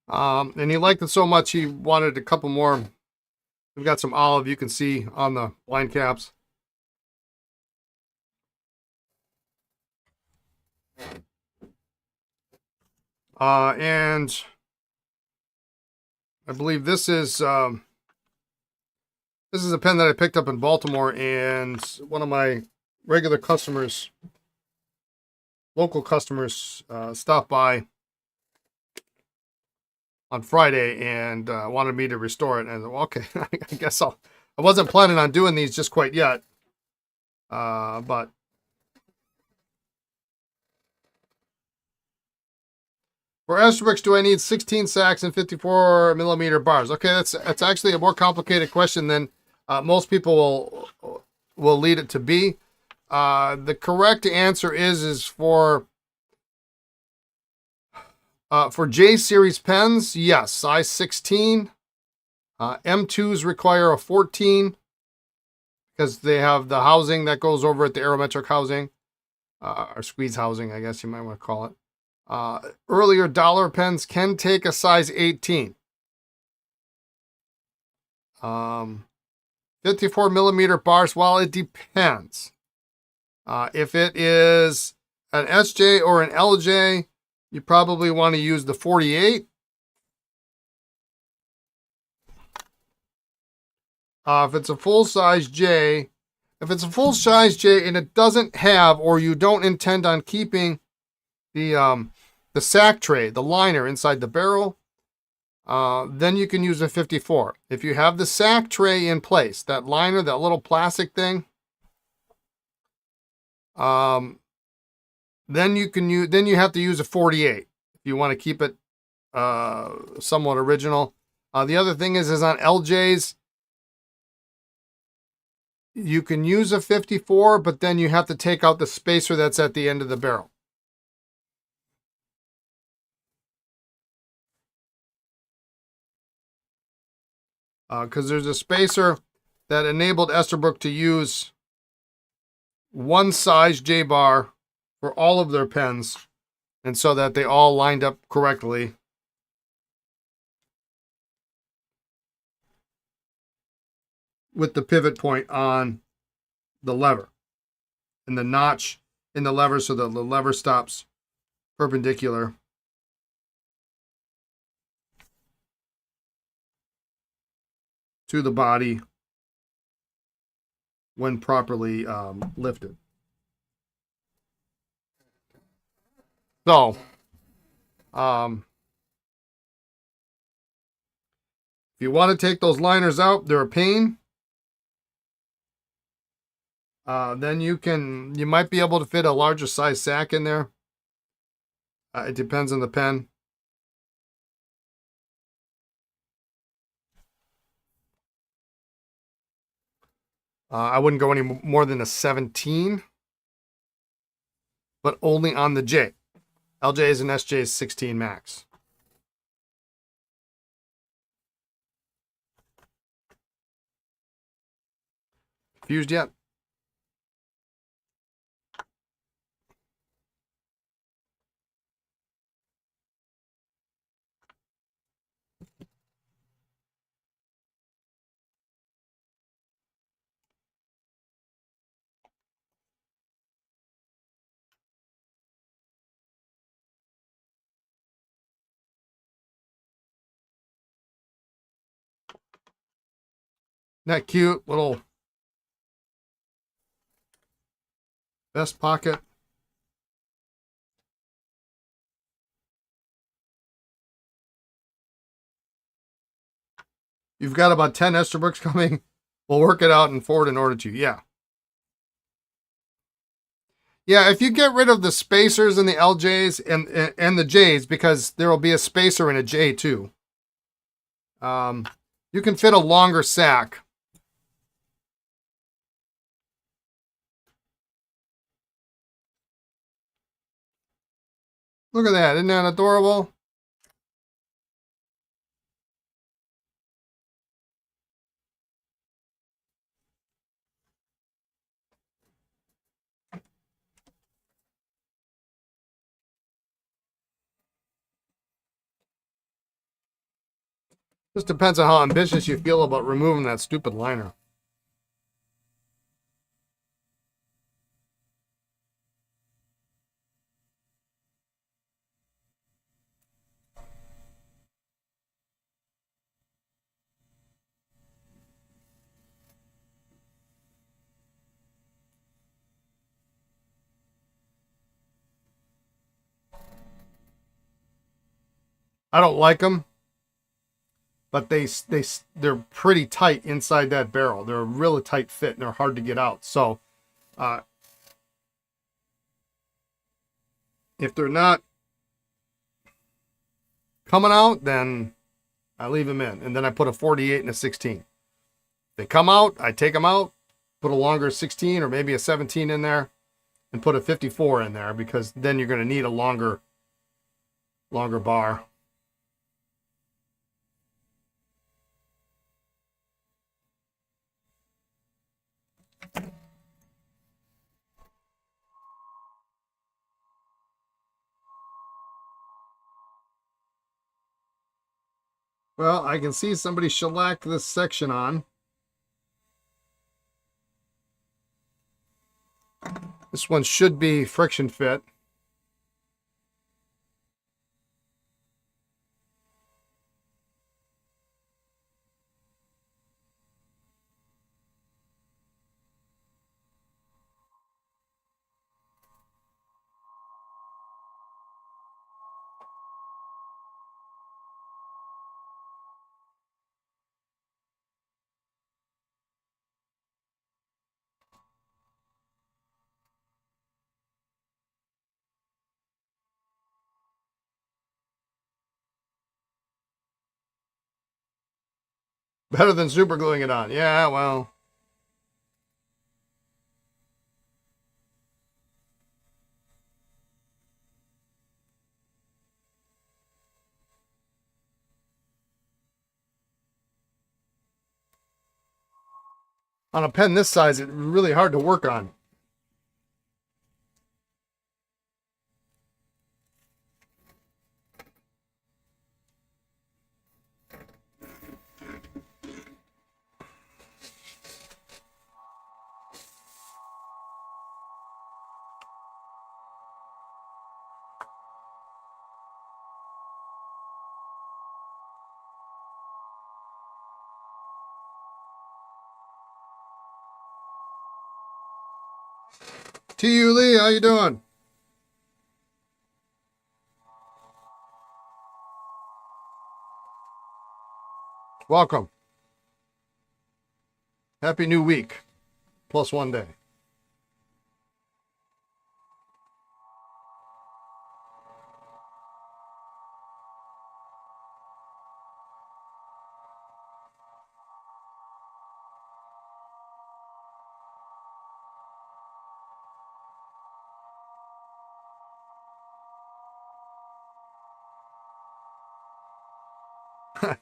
And he liked it so much he wanted a couple more. We've got some olive you can see on the blind caps. And I believe this is a pen that I picked up in Baltimore, and one of my regular customers, local customers, stopped by on Friday and wanted me to restore it. And I said, well, okay, I guess I wasn't planning on doing these just quite yet, but for Esterbrook's, do I need 16 sacks and 54 millimeter bars? Okay, that's actually a more complicated question than most people will lead it to be. The correct answer is for J series pens, yes, size 16. M2s require a 14 because they have the housing that goes over it, the aerometric housing, or squeeze housing, I guess you might want to call it. Earlier dollar pens can take a size 18. 54 millimeter bars, well, it depends. If it is an SJ or an LJ, you probably want to use the 48. If it's a full-size J, and it doesn't have, or you don't intend on keeping the sack tray, the liner inside the barrel, then you can use a 54. If you have the sack tray in place, that liner, that little plastic thing, then you have to use a 48 if you want to keep it somewhat original. The other thing is on LJs, you can use a 54, but then you have to take out the spacer that's at the end of the barrel. Because there's a spacer that enabled Esterbrook to use one size J-bar for all of their pens, and so that they all lined up correctly. With the pivot point on the lever and the notch in the lever so that the lever stops perpendicular to the body when properly lifted. So, if you want to take those liners out, they're a pain. Then you might be able to fit a larger size sack in there. It depends on the pen. I wouldn't go any more than a 17, but only on the J. LJs and SJs 16 max. Confused yet? Isn't that cute? Little vest pocket. You've got about 10 Esterbrook's coming. We'll work it out and forward an order to you. Yeah. Yeah, if you get rid of the spacers in the LJs and the Js, because there will be a spacer in a J too, you can fit a longer sack. Look at that. Isn't that adorable? Just depends on how ambitious you feel about removing that stupid liner. I don't like them, but they're pretty tight inside that barrel. They're a really tight fit and they're hard to get out. So if they're not coming out, then I leave them in, and then I put a 48 and a 16. If they come out, I take them out, put a longer 16 or maybe a 17 in there, and put a 54 in there, because then you're going to need a longer bar. Well, I can see somebody shellacked this section on. This one should be friction fit. Better than super gluing it on. Yeah, well. On a pen this size, it's really hard to work on. T.U. Lee, how you doing? Welcome. Happy new week. Plus 1 day.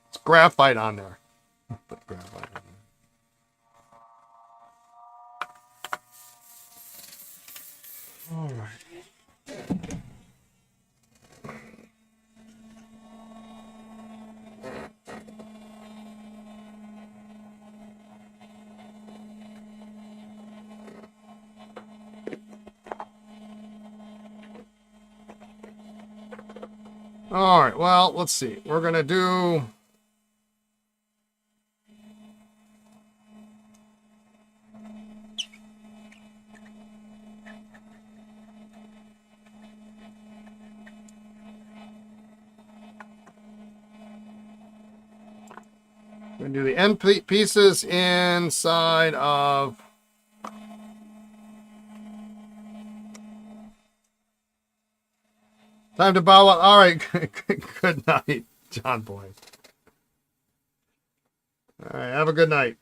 It's graphite on there. Put graphite on there. All right. All right, well, let's see. We're going to do... We're going to do the end pieces inside of... Time to bow out. All right, good night, John Boy. All right, have a good night.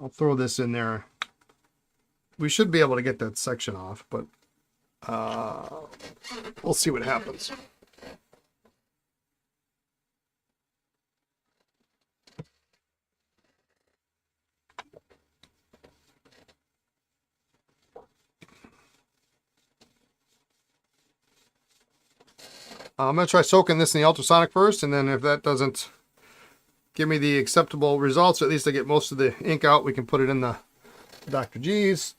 I'll throw this in there. We should be able to get that section off, but we'll see what happens. I'm going to try soaking this in the ultrasonic first, and then if that doesn't give me the acceptable results. At least I get most of the ink out. We can put it in the Dr. G's.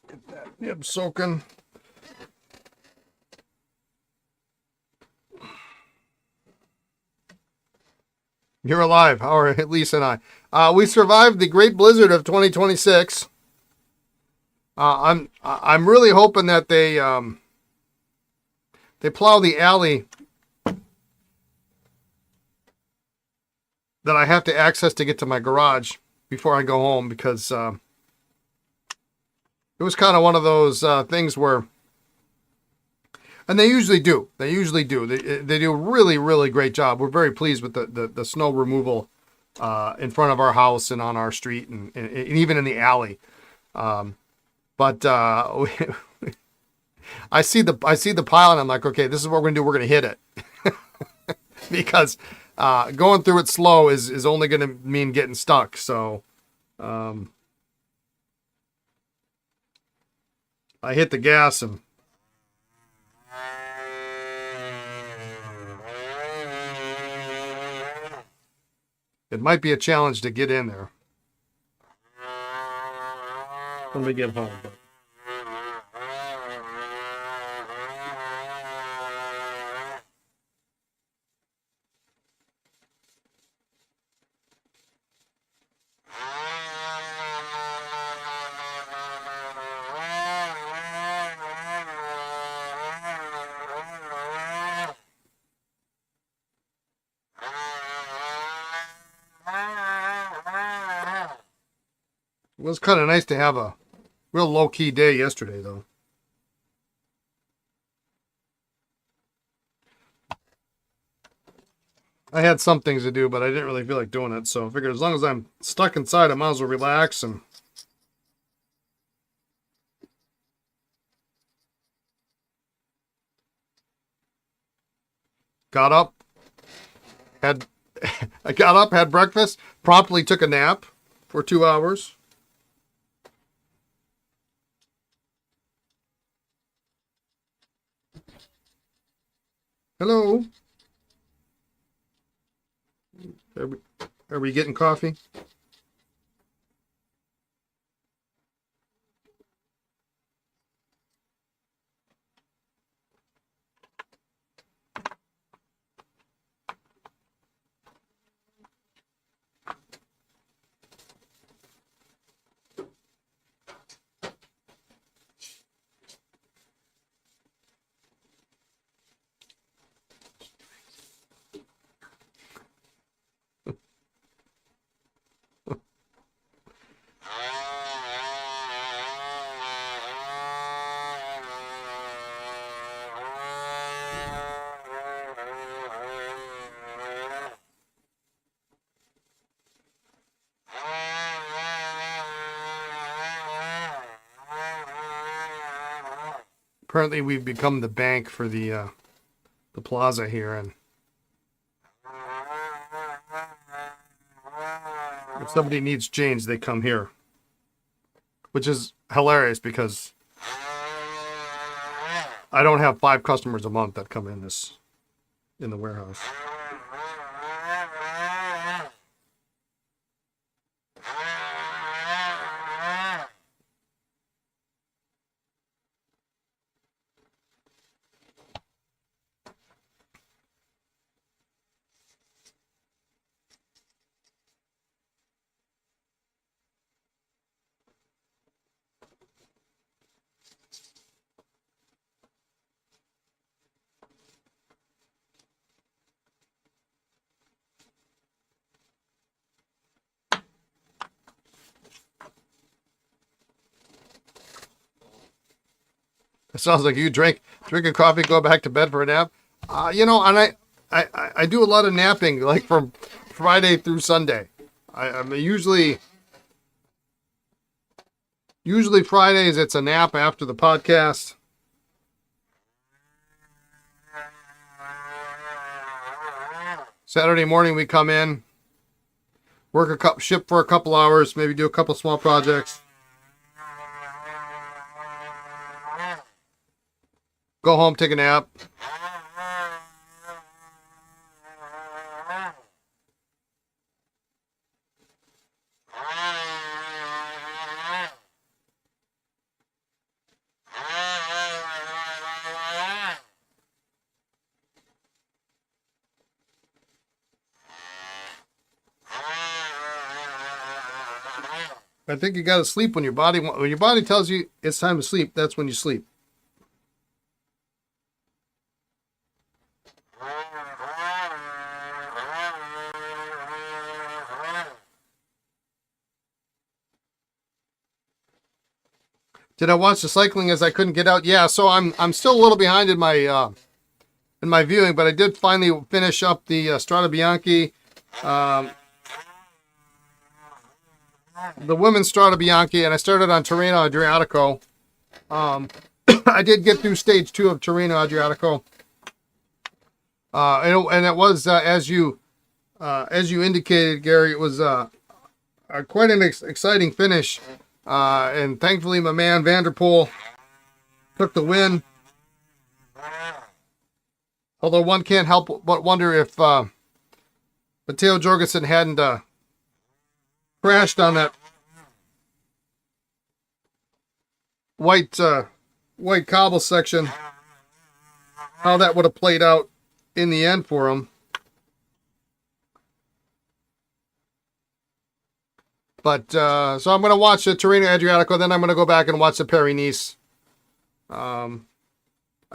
Get that nib soaking. You're alive, or Lisa and I. We survived the great blizzard of 2026. I'm really hoping that they plow the alley that I have to access to get to my garage before I go home, because it was kind of one of those things where, and they usually do. They do a really, really great job. We're very pleased with the snow removal in front of our house and on our street, and even in the alley. But I see the pile, and I'm like, okay, this is what we're gonna do. We're gonna hit it because going through it slow is only gonna mean getting stuck. So I hit the gas, and it might be a challenge to get in there when we get home. But it was kind of nice to have a real low-key day yesterday, though. I had some things to do, but I didn't really feel like doing it, so I figured as long as I'm stuck inside, I might as well relax. And got up, had breakfast, promptly took a nap for 2 hours. Hello. Are we getting coffee? Apparently, we've become the bank for the plaza here, and if somebody needs change, they come here, which is hilarious because I don't have 5 customers a month that come in the warehouse. It sounds like you drink a coffee, go back to bed for a nap. And I do a lot of napping, like from Friday through Sunday. I mean, usually Fridays it's a nap after the podcast. Saturday morning we come in, ship for a couple hours, maybe do a couple small projects. Go home, take a nap. I think you got to sleep when your body tells you it's time to sleep. That's when you sleep. Did I watch the cycling as I couldn't get out? Yeah, so I'm still a little behind in my viewing, but I did finally finish up the Strada Bianchi. The women's Strada Bianchi, and I started on Tirreno Adriatico. I did get through stage 2 of Tirreno Adriatico, and it was as you indicated, Gary. It was quite an exciting finish, and thankfully my man Vanderpool took the win. Although one can't help but wonder if Matteo Jorgensen hadn't crashed on that white cobble section, how that would have played out in the end for him. But so I'm going to watch the Tirreno Adriatico, then I'm going to go back and watch the Paris-Nice. I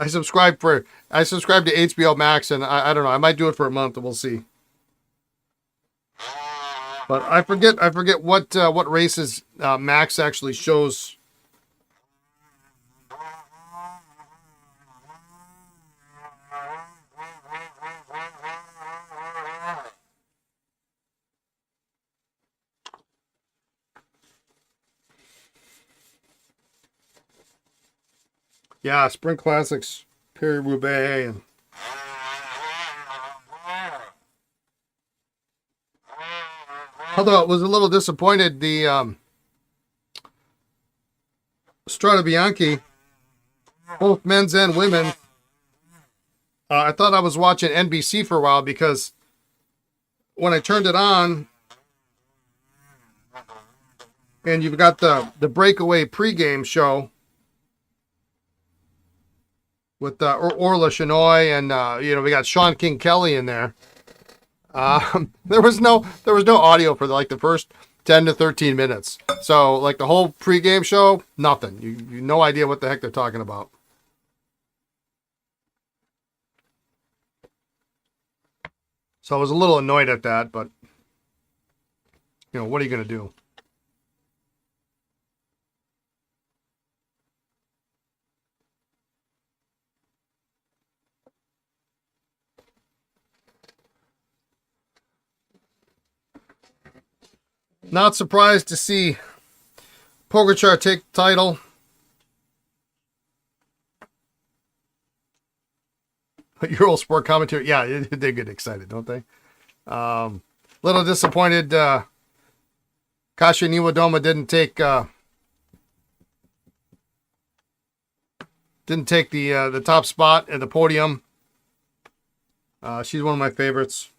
subscribed to HBO Max, and I don't know, I might do it for a month, and we'll see. But I forget what races Max actually shows. Yeah, Sprint Classics, Paris-Roubaix, and although it was a little disappointed, the Strada Bianchi, both men's and women. I thought I was watching NBC for a while because when I turned it on, and you've got the breakaway pregame show with Orla Chenoy, and we got Sean King Kelly in there. There was no audio for the first 10 to 13 minutes. So like the whole pregame show, nothing. You no idea what the heck they're talking about. So I was a little annoyed at that, but what are you going to do? Not surprised to see Pogačar take the title. Eurosport commentary, yeah, they get excited, don't they? Little disappointed. Kasia Niewiadoma didn't take the top spot at the podium. She's one of my favorites.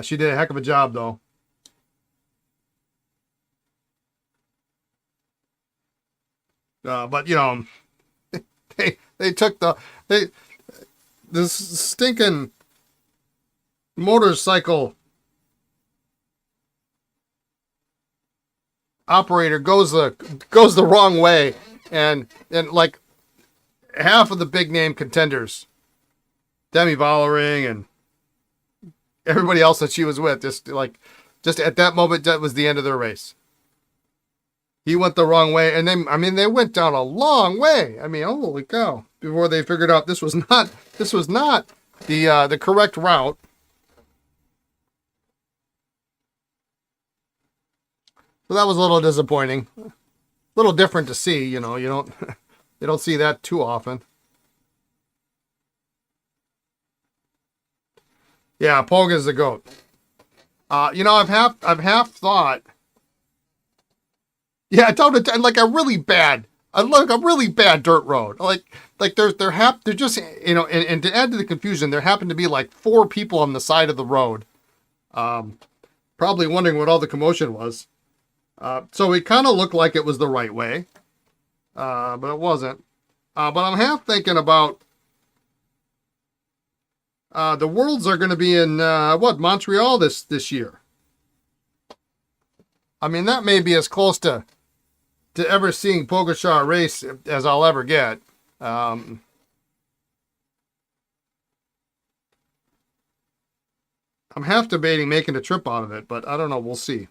She did a heck of a job, though. But they took this stinking motorcycle operator goes the wrong way, and like half of the big name contenders, Demi Vollering and everybody else that she was with, just at that moment, that was the end of their race. He went the wrong way, and they went down a long way. I mean, holy cow! Before they figured out this was not the correct route. So that was a little disappointing. A little different to see, you know. You don't see that too often. Yeah, Poga's the GOAT. I've half thought. Yeah, like a really bad, a really bad dirt road. Like they're just, and to add to the confusion, there happened to be like 4 people on the side of the road, probably wondering what all the commotion was. So it kind of looked like it was the right way, but it wasn't. But I'm half thinking about the Worlds are going to be in Montreal this year. I mean, that may be as close to ever seeing Pogačar race as I'll ever get. I'm half debating making a trip out of it, but I don't know. We'll see.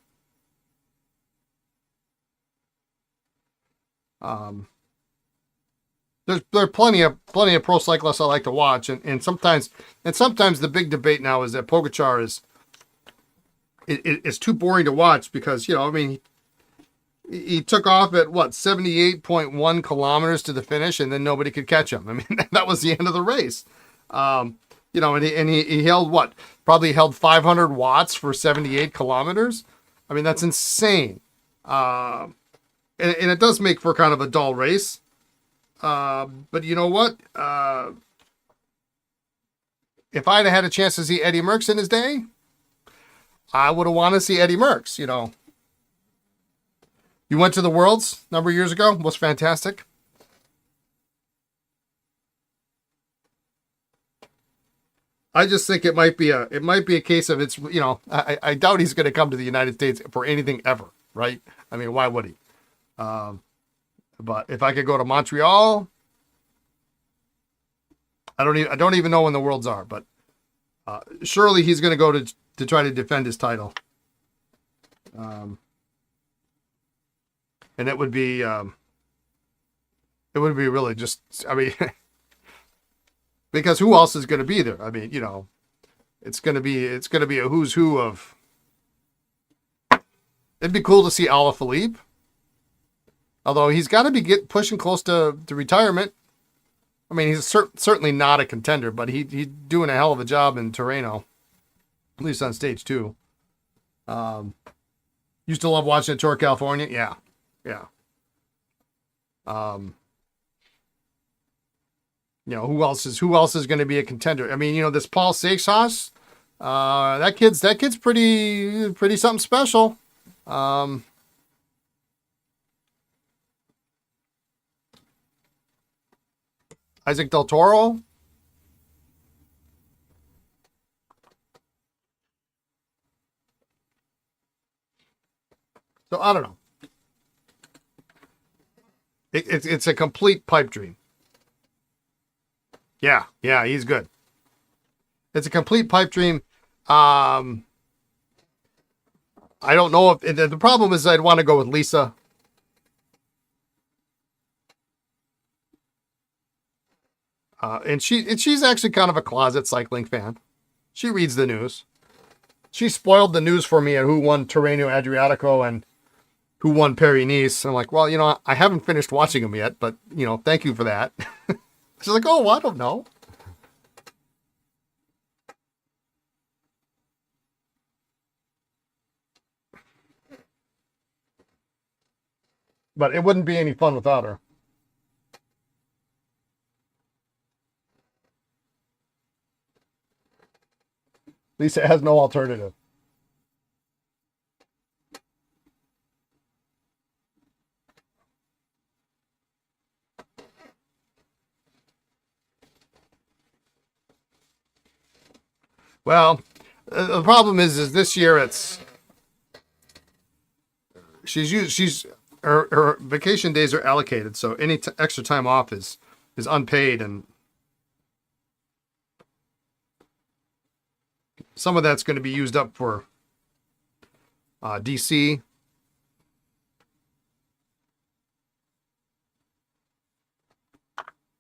There are plenty of pro cyclists I like to watch, and sometimes the big debate now is that Pogačar is too boring to watch because he took off at 78.1 kilometers to the finish, and then nobody could catch him. I mean, that was the end of the race. And he held probably held 500 watts for 78 kilometers. I mean, that's insane. And it does make for kind of a dull race. But you know what? If I'd have had a chance to see Eddie Merckx in his day, I would have wanted to see Eddie Merckx, You went to the Worlds a number of years ago. It was fantastic. I just think it might be a case of it's, I doubt he's going to come to the United States for anything ever, right? I mean, why would he? But if I could go to Montreal, I don't even know when the Worlds are, but surely he's going to go to try to defend his title. And it would be really just, I mean, because who else is going to be there? I mean, it's going to be a who's who of. It'd be cool to see Alaphilippe. Although he's got to be pushing close to retirement. I mean, he's certainly not a contender, but he's doing a hell of a job in Tirreno, at least on stage 2. Used to love watching Tour California. Yeah. Who else is going to be a contender? I mean, this Paul Seixas, that kid's pretty something special. Isaac Del Toro. So I don't know. It's a complete pipe dream. Yeah, he's good. It's a complete pipe dream. I don't know if the problem is I'd want to go with Lisa. And she's actually kind of a closet cycling fan. She reads the news. She spoiled the news for me at who won Tirreno Adriatico and who won Paris-Nice. I'm like, well, I haven't finished watching them yet, but, thank you for that. She's like, oh, I don't know. But it wouldn't be any fun without her. Lisa has no alternative. Well, the problem is this year her vacation days are allocated, so any extra time off is unpaid, and some of that's going to be used up for DC.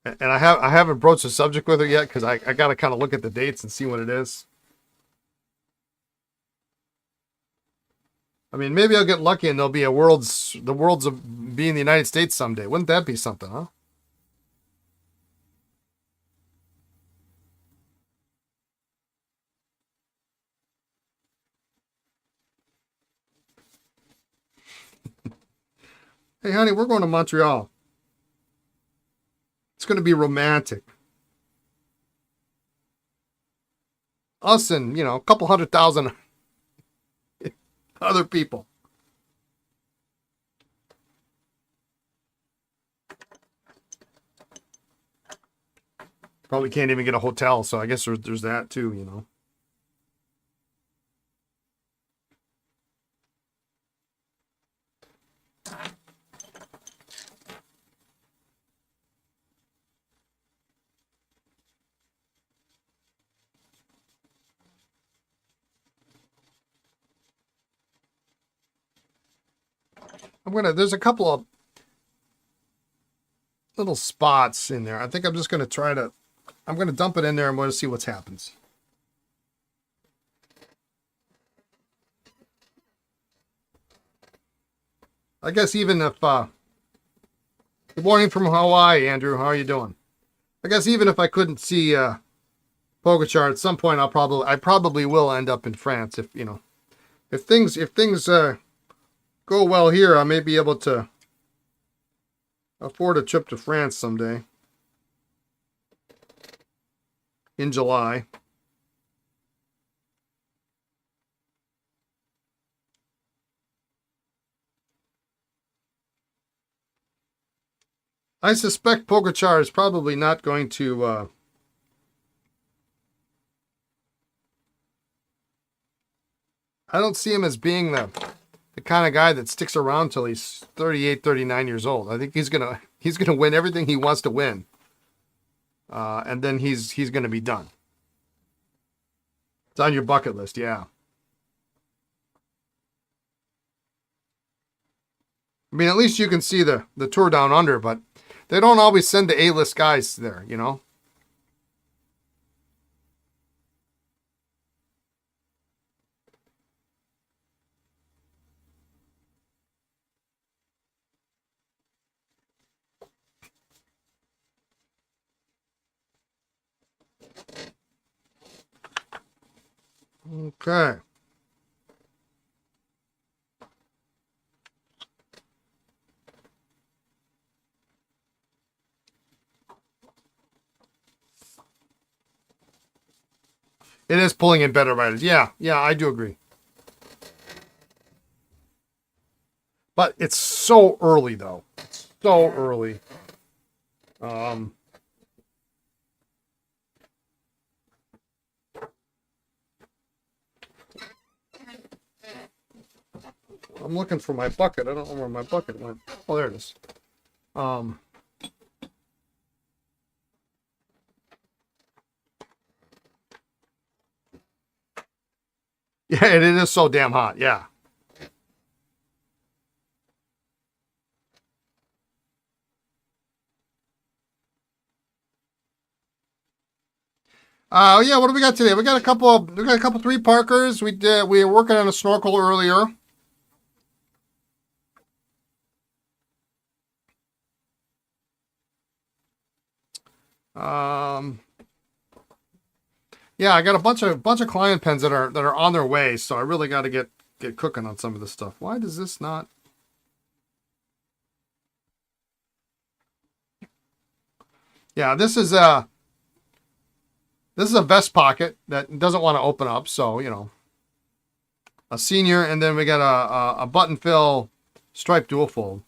And I haven't broached the subject with her yet because I got to kind of look at the dates and see what it is. I mean, maybe I'll get lucky and there'll be the world's of being the United States someday. Wouldn't that be something, huh? Hey, honey, we're going to Montreal. It's going to be romantic. Us and, a couple 100,000 other people. Probably can't even get a hotel, so I guess there's that too. There's a couple of little spots in there. I think I'm just gonna I'm gonna dump it in there and we'll see what happens. I guess even if, good morning from Hawaii, Andrew. How are you doing? I guess even if I couldn't see Pogacar at some point, I probably will end up in France if things go well here. I may be able to afford a trip to France someday in July. I suspect Pogacar is probably not going to I don't see him as being the kind of guy that sticks around till he's 38, 39 years old. I think he's gonna win everything he wants to win, and then he's gonna be done. It's on your bucket list, yeah. I mean, at least you can see the tour down under, but they don't always send the A-list guys there. Okay. It is pulling in better riders. Yeah, I do agree. But it's so early, though. It's so early. I'm looking for my bucket. I don't know where my bucket went. Oh, there it is. Yeah, it is so damn hot. Yeah. Yeah. What do we got today? We got a couple 3 Parkers. We were working on a snorkel earlier. Yeah, I got a bunch of client pens that are on their way, so I really got to get cooking on some of this stuff. Why does this not? Yeah, this is a vest pocket that doesn't want to open up, so a senior, and then we got a button fill striped duofold.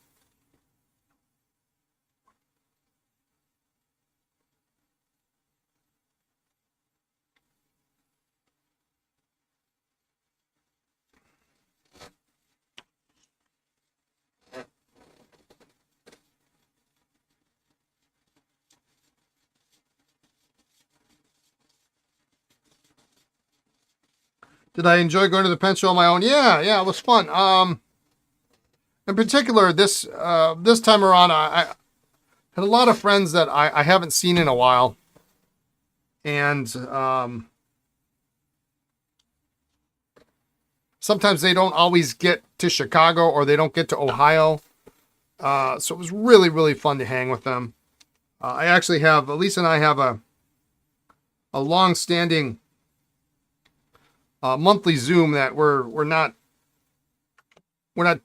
Did I enjoy going to the pen show on my own? Yeah, it was fun. In particular, this time around, I had a lot of friends that I haven't seen in a while, and sometimes they don't always get to Chicago or they don't get to Ohio. So it was really, really fun to hang with them. I actually have, Elisa and I have a long-standing monthly Zoom that we're not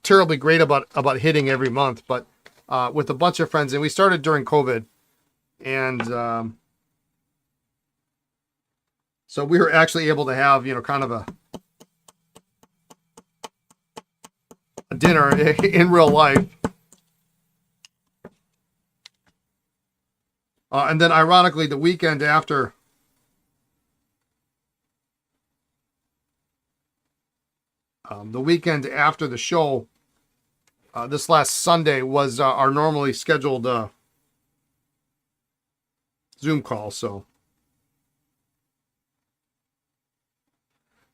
terribly great about hitting every month, but with a bunch of friends, and we started during COVID, and so we were actually able to have, kind of a dinner in real life. And then ironically, the weekend after the show, this last Sunday was our normally scheduled Zoom call. So,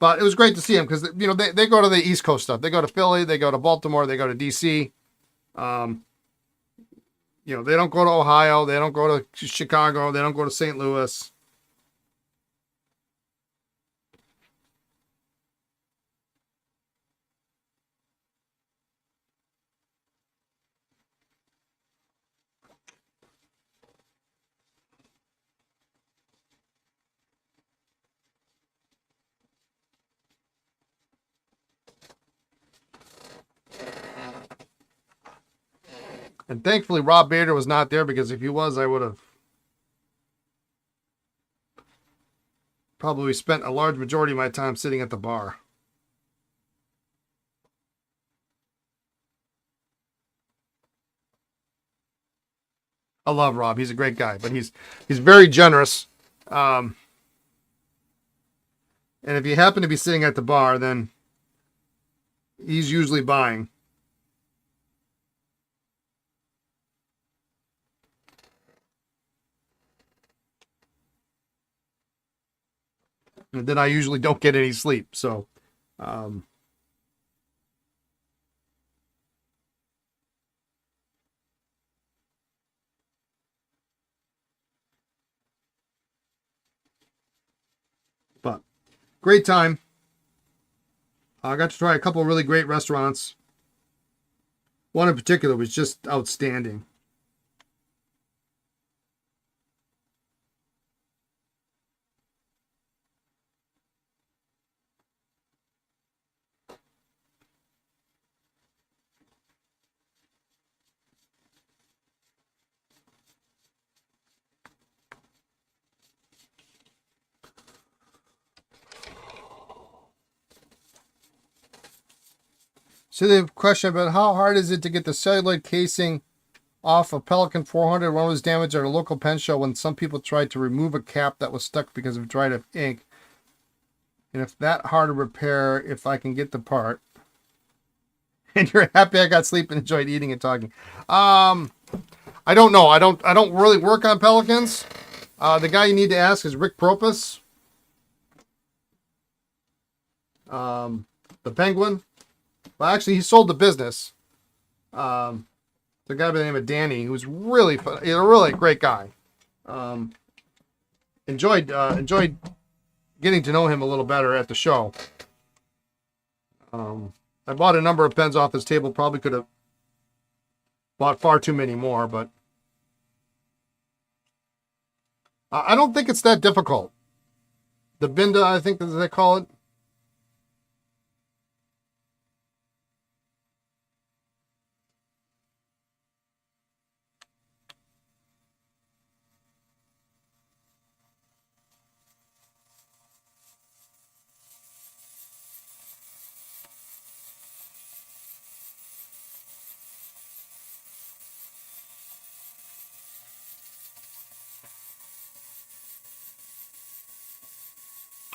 but it was great to see them because they go to the East Coast stuff. They go to Philly, they go to Baltimore, they go to DC. They don't go to Ohio, they don't go to Chicago, they don't go to St. Louis. And thankfully, Rob Bader was not there, because if he was, I would have probably spent a large majority of my time sitting at the bar. I love Rob. He's a great guy, but he's very generous. And if you happen to be sitting at the bar, then he's usually buying. And then I usually don't get any sleep. So, but great time. I got to try a couple of really great restaurants. One in particular was just outstanding. So the question about how hard is it to get the celluloid casing off a Pelican 400? One was damaged at a local pen show when some people tried to remove a cap that was stuck because of dried up ink. And if that hard to repair, if I can get the part. And you're happy I got sleep and enjoyed eating and talking. I don't know. I don't really work on Pelicans. The guy you need to ask is Rick Propus. The Penguin. Well, actually, he sold the business. The guy by the name of Danny, who's really fun, a really great guy. Enjoyed getting to know him a little better at the show. I bought a number of pens off his table. Probably could have bought far too many more, but I don't think it's that difficult. The Binda, I think as they call it.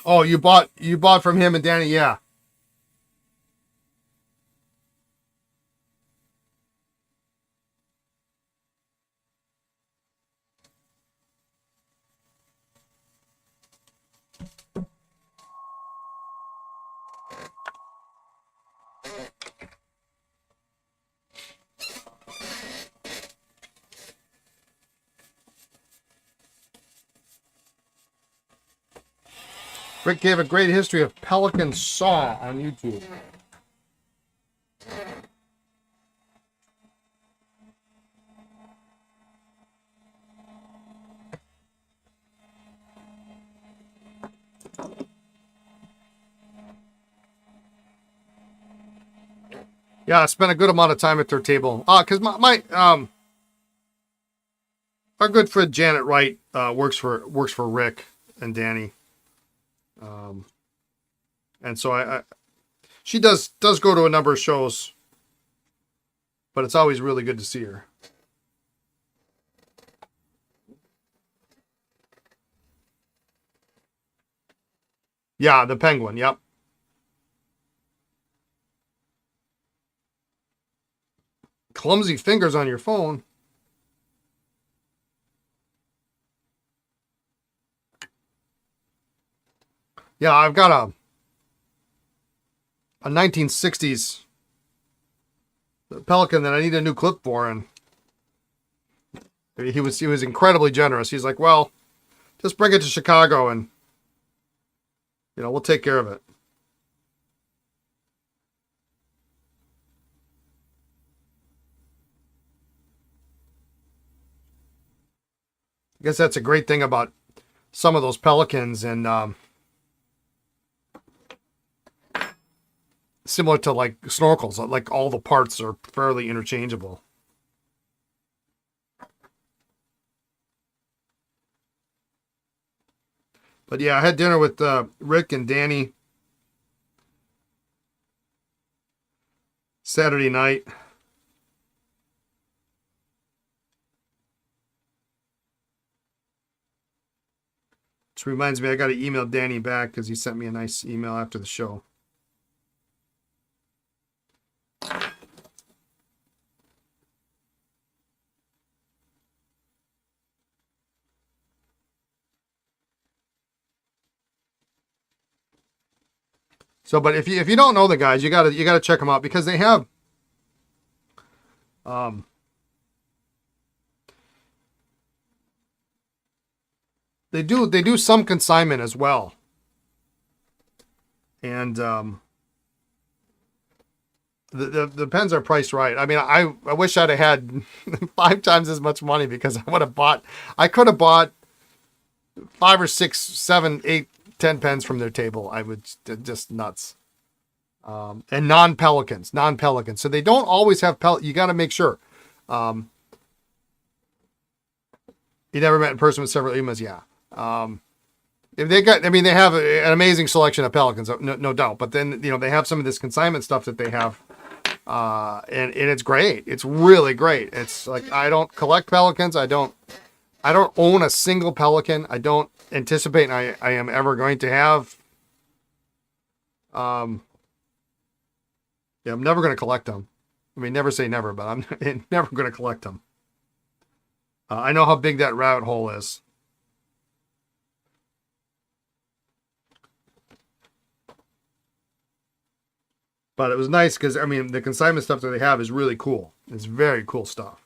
Oh, you bought from him and Danny, yeah. Rick gave a great history of pelican saw on YouTube. Yeah, I spent a good amount of time at their table. Because our good friend Janet Wright works for Rick and Danny. And so she does go to a number of shows, but it's always really good to see her. Yeah, the penguin. Yep. Clumsy fingers on your phone. Yeah, I've got a 1960s Pelican that I need a new clip for, and he was incredibly generous. He's like, well, just bring it to Chicago, and we'll take care of it. I guess that's a great thing about some of those Pelicans, and similar to like snorkels, like all the parts are fairly interchangeable. But yeah, I had dinner with Rick and Danny Saturday night. Which reminds me, I got to email Danny back because he sent me a nice email after the show. So, but if you don't know the guys, you gotta check them out because they have they do some consignment as well, and the pens are priced right. I mean, I wish I'd have had 5 times as much money because I could have bought 5 or 6, 7, 8, 10 pens from their table. I would just nuts. And non-Pelicans. So they don't always have you got to make sure. You never met in person with several emails. Yeah. If they have an amazing selection of Pelicans, no doubt. But then, they have some of this consignment stuff that they have. And it's great. It's really great. It's like, I don't collect Pelicans. I don't own a single Pelican. I don't anticipate I am ever going to have. Yeah, I'm never going to collect them. I mean, never say never, but I'm never going to collect them. I know how big that rabbit hole is. But it was nice because, I mean, the consignment stuff that they have is really cool. It's very cool stuff.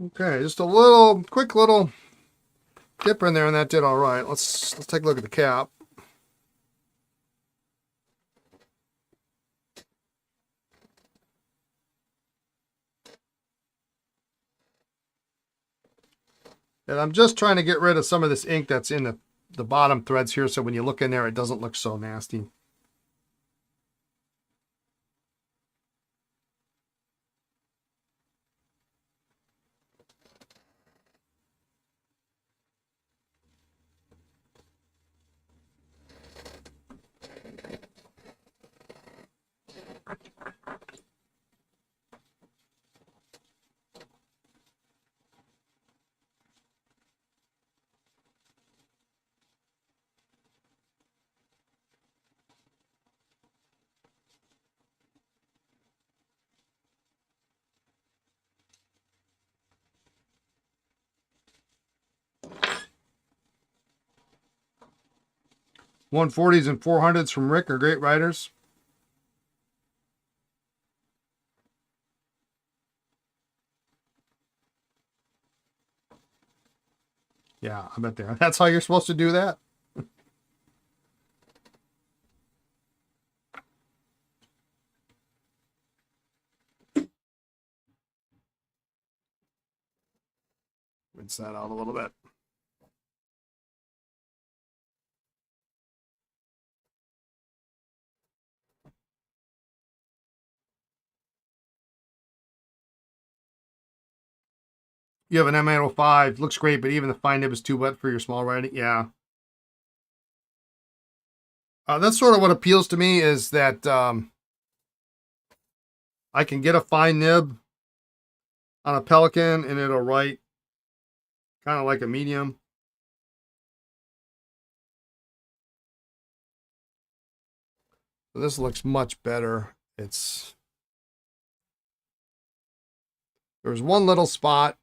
Okay, just a quick little dipper in there, and that did all right. Let's take a look at the cap. And I'm just trying to get rid of some of this ink that's in the bottom threads here, so when you look in there, it doesn't look so nasty. 140s and 400s from Rick are great riders. Yeah, I bet they are. That's how you're supposed to do that? Rinse that out a little bit. You have an M805. Looks great, but even the fine nib is too wet for your small riding. Yeah. That's sort of what appeals to me is that I can get a fine nib on a Pelican and it'll write kind of like a medium. So this looks much better. There's one little spot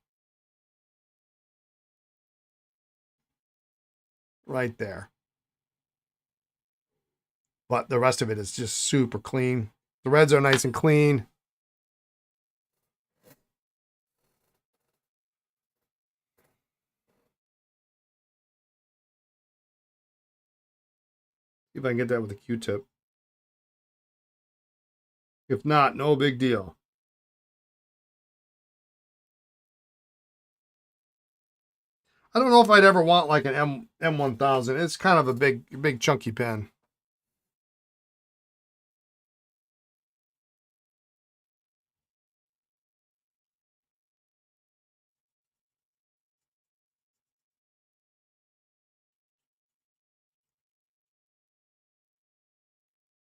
right there. But the rest of it is just super clean. The reds are nice and clean. See if I can get that with a Q-tip. If not, no big deal. I don't know if I'd ever want like an M1000. It's kind of a big chunky pen.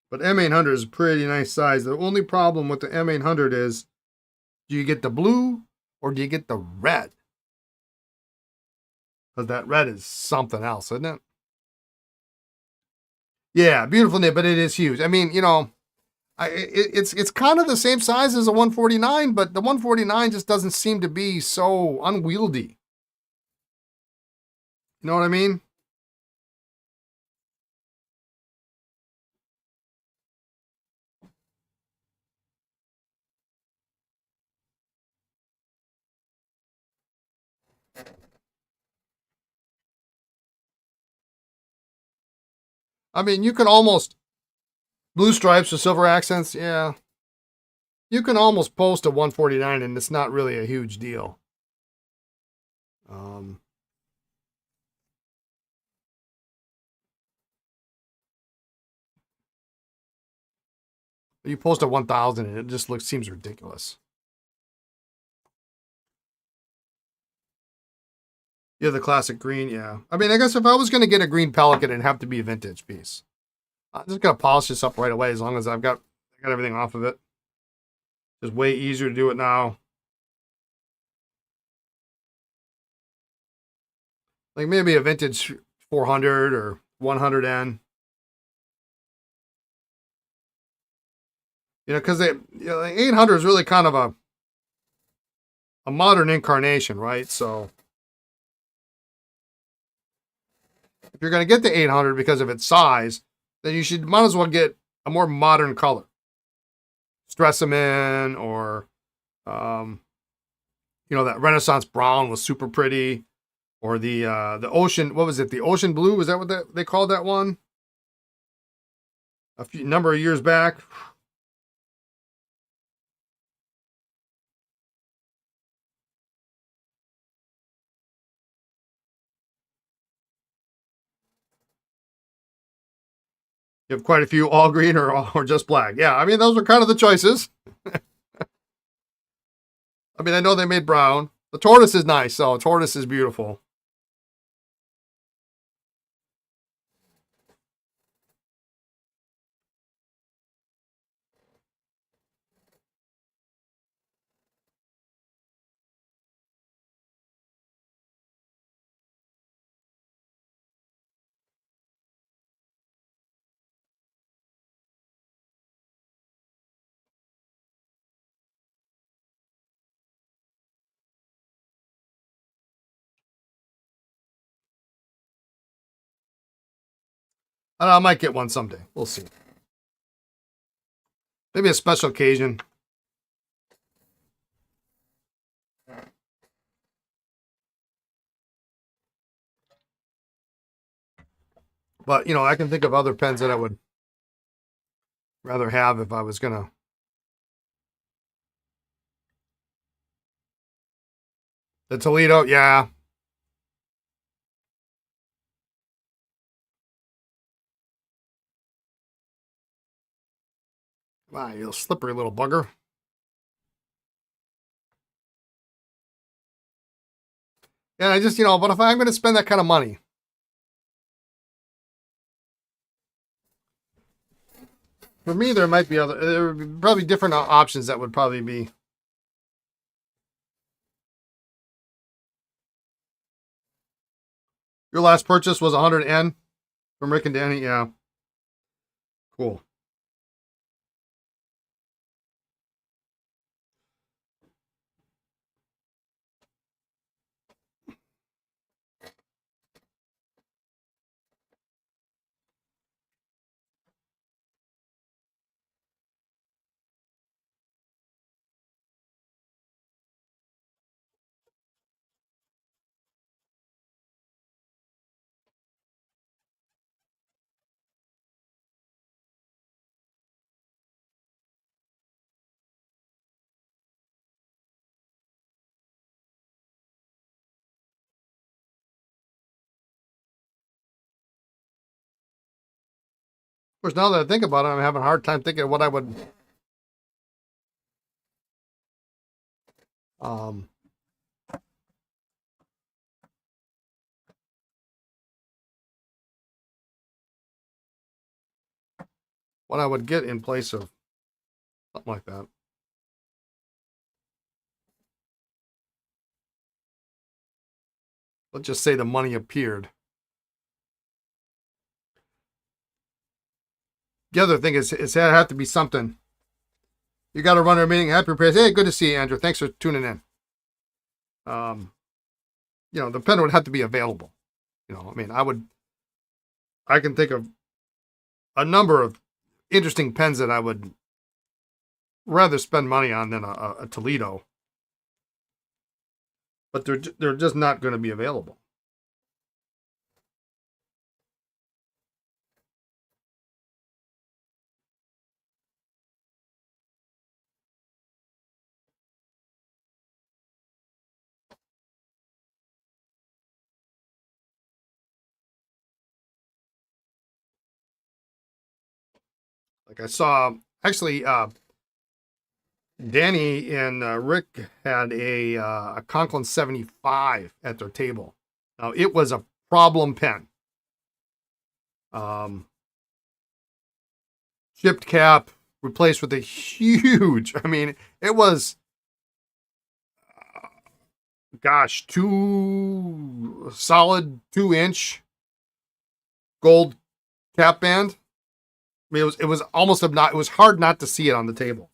But M800 is a pretty nice size. The only problem with the M800 is, do you get the blue or do you get the red? Because that red is something else, isn't it? Yeah, beautiful nib, but it is huge. I mean, it's kind of the same size as a 149, but the 149 just doesn't seem to be so unwieldy. You know what I mean? I mean, you can almost blue stripes with silver accents. Yeah, you can almost post a 149, and it's not really a huge deal. Um, you post a 1000, and it just seems ridiculous. Yeah, the classic green. Yeah, I mean, I guess if I was going to get a green Pelican, it'd have to be a vintage piece. I'm just gonna polish this up right away as long as I got everything off of it. It's way easier to do it now. Like maybe a vintage 400 or 100N. Because the 800 is really kind of a modern incarnation, right? So if you're going to get the 800 because of its size, then you might as well get a more modern color. Stress them in, or that Renaissance brown was super pretty, or the ocean. What was it? The ocean blue, was that what they called that one? A number of years back. You have quite a few all green or just black. Yeah, I mean, those are kind of the choices. I mean, I know they made brown. The tortoise is nice, though. Tortoise is beautiful. I don't know, I might get one someday. We'll see. Maybe a special occasion. But, I can think of other pens that I would rather have if I was going to. The Toledo, yeah. Wow, you slippery little bugger. Yeah, I just, but if I'm going to spend that kind of money, for me, there might be there would be probably different options that would probably be. Your last purchase was 100N from Rick and Danny. Yeah, cool. Of course, now that I think about it, I'm having a hard time thinking of um, what I would get in place of something like that. Let's just say the money appeared. The other thing is it have to be something. You got to run our meeting. Happy repairs. Hey, good to see you, Andrew. Thanks for tuning in. Um, the pen would have to be available. I can think of a number of interesting pens that I would rather spend money on than a Toledo, but they're just not going to be available. Like I saw, actually, Danny and Rick had a Conklin 75 at their table. Now it was a problem pen. Um, Chipped cap replaced with a huge. I mean, it was, gosh, solid 2-inch gold cap band. I mean, it was almost not. It was hard not to see it on the table.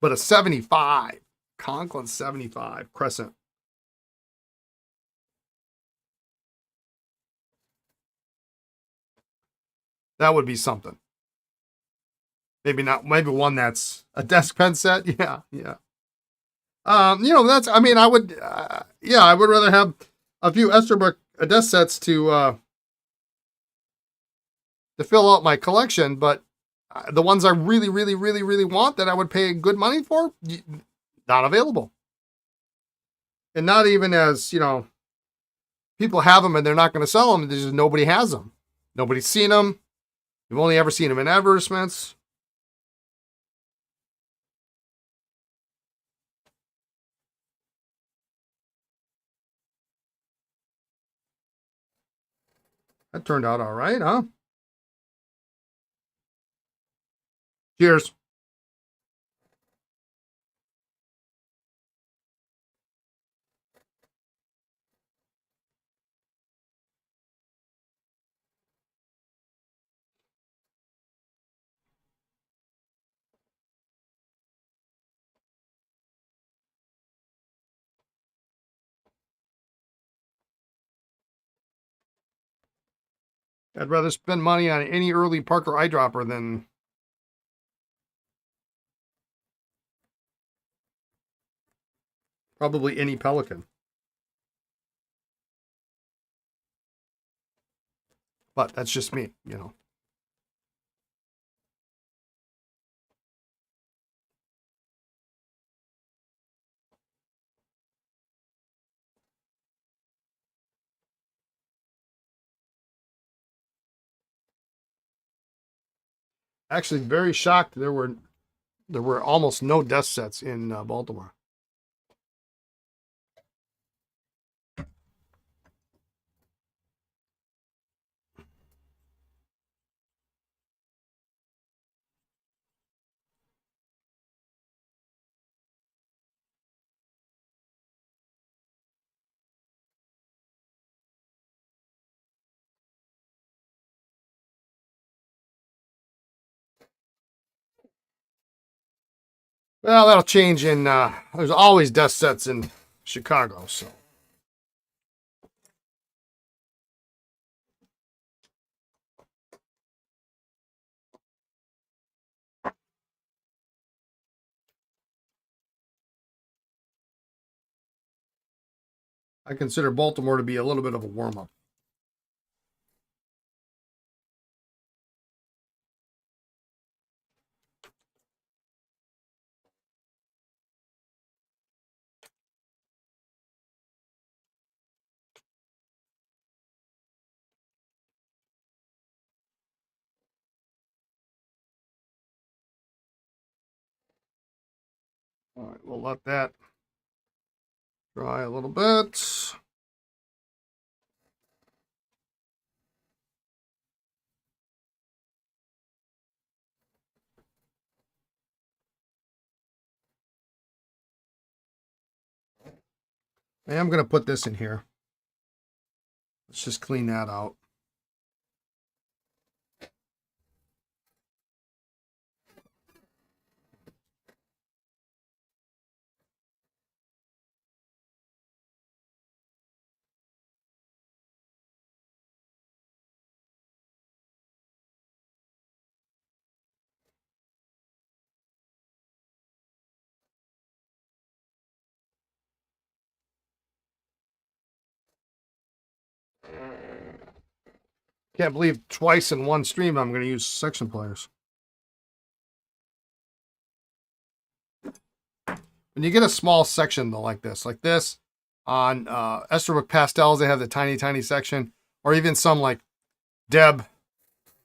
But a 75, Conklin 75 Crescent. That would be something. Maybe not. Maybe one that's a desk pen set. Yeah, yeah. That's. I mean, I would. Yeah, I would rather have a few Esterbrook desk sets to fill out my collection, but the ones I really, really, really, really want that I would pay good money for, not available. And not even as, people have them and they're not going to sell them. There's just nobody has them. Nobody's seen them. You've only ever seen them in advertisements. That turned out all right, huh? Cheers. I'd rather spend money on any early Parker eyedropper than probably any Pelican. But that's just me, you know. Actually, very shocked there were almost no death sets in Baltimore. Well, that'll change in. There's always death sets in Chicago, so. I consider Baltimore to be a little bit of a warm up. All right, we'll let that dry a little bit. I am going to put this in here. Let's just clean that out. Can't believe twice in one stream I'm going to use section pliers. When you get a small section though, like this on Esterbrook pastels, they have the tiny section, or even some like Deb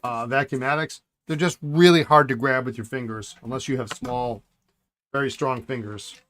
Vacuumatics. They're just really hard to grab with your fingers unless you have small, very strong fingers.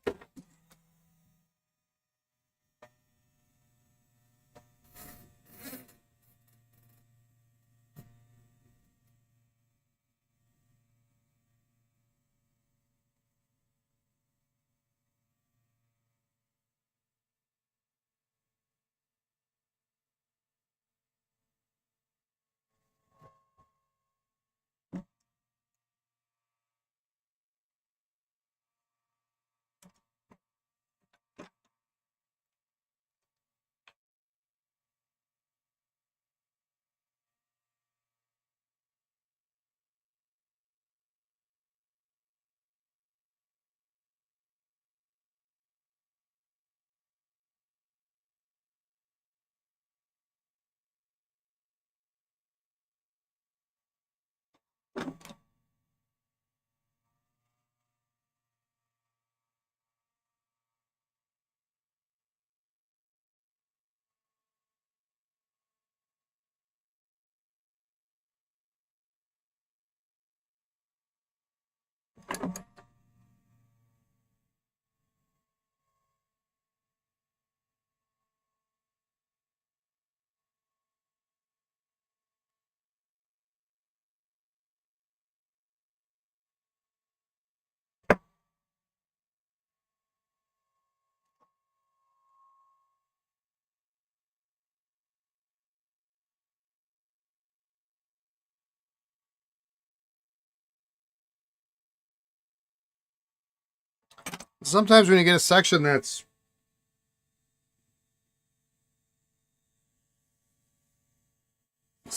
Sometimes when you get a section that's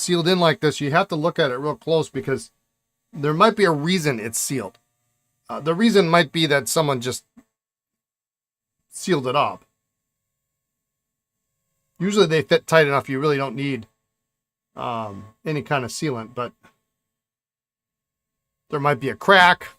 sealed in like this, you have to look at it real close because there might be a reason it's sealed. The reason might be that someone just sealed it up. Usually they fit tight enough you really don't need any kind of sealant, but there might be a crack.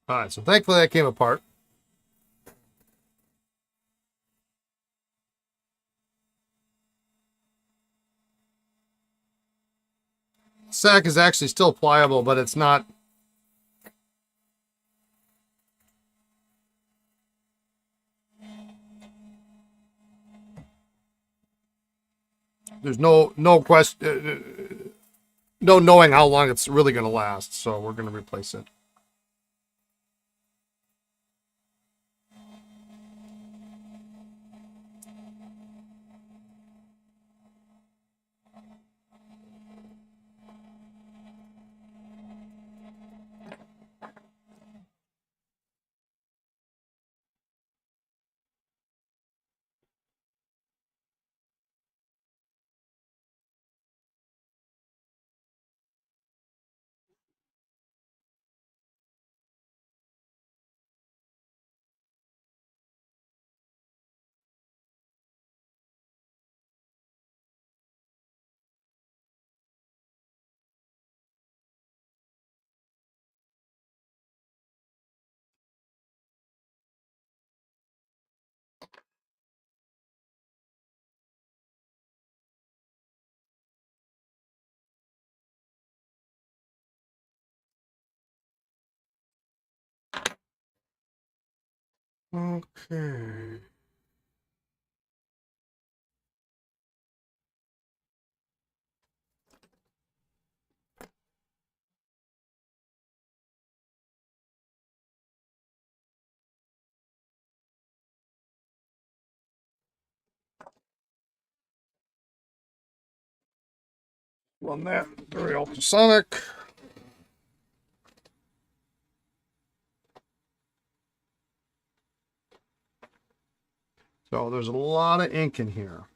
All right, so thankfully that came apart. Sack is actually still pliable, but it's not. There's no question, no knowing how long it's really going to last. So we're going to replace it. Okay. Run that very ultrasonic. So there's a lot of ink in here.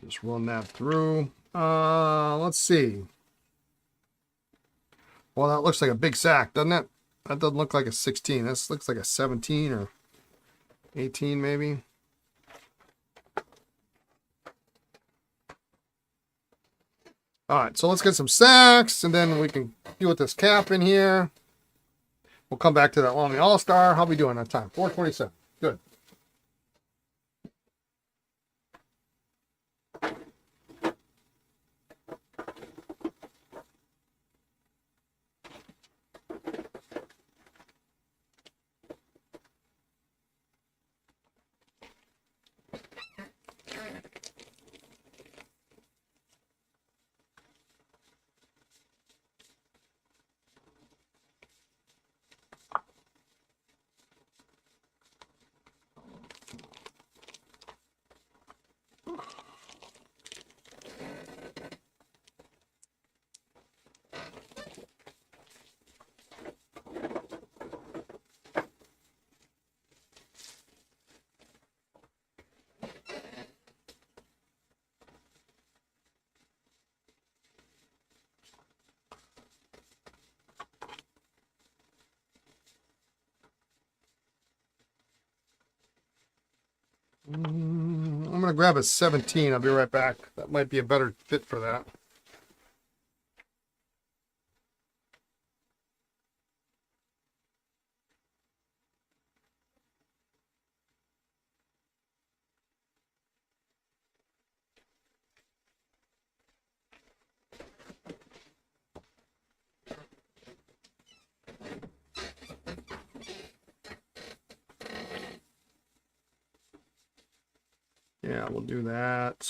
Just run that through. Let's see. Well, that looks like a big sack, doesn't it? That doesn't look like a 16. This looks like a 17 or 18 maybe. All right, so let's get some sacks, and then we can deal with this cap in here. We'll come back to that Lonely All-Star. How are we doing on time? 4:27. Good. I'm going to grab a 17. I'll be right back. That might be a better fit for that. Yeah, we'll do that.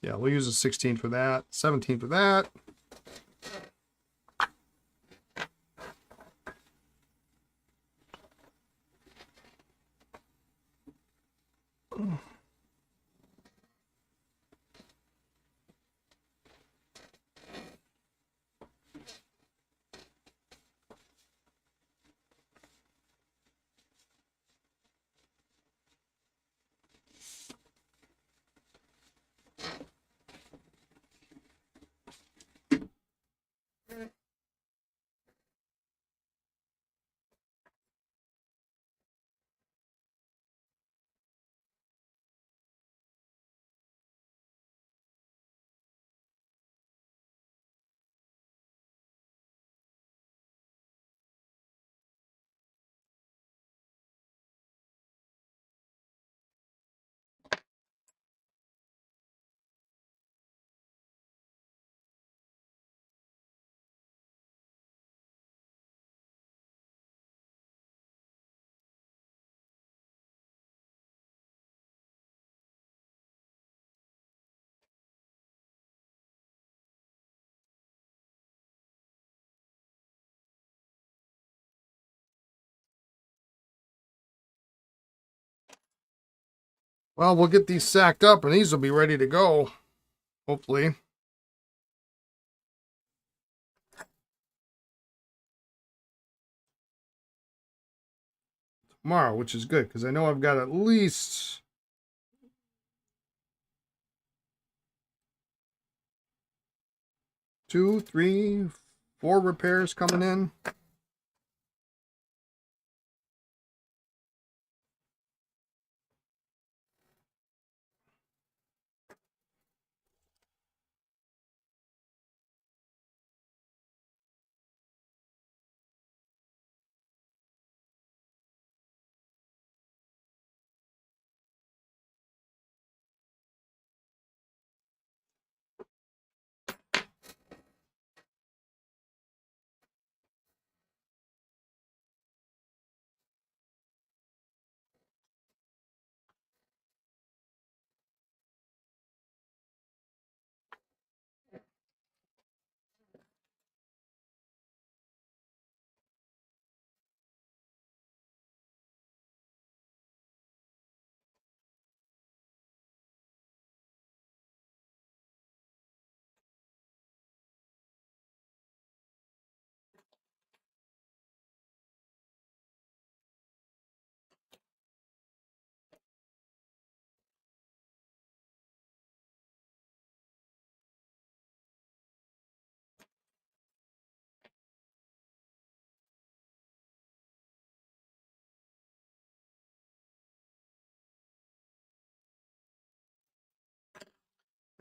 Yeah, we'll use a 16 for that, 17 for that. Well, we'll get these sacked up and these will be ready to go, hopefully. Tomorrow, which is good because I know I've got at least 2, 3, 4 repairs coming in.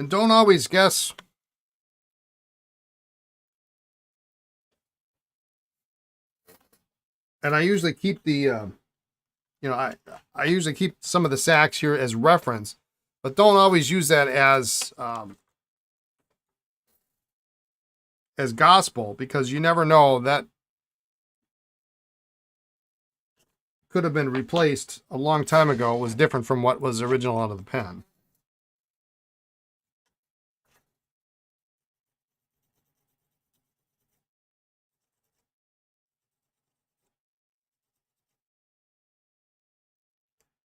And don't always guess. And I usually keep the, I usually keep some of the sacks here as reference, but don't always use that as gospel because you never know, that could have been replaced a long time ago. It was different from what was original out of the pen.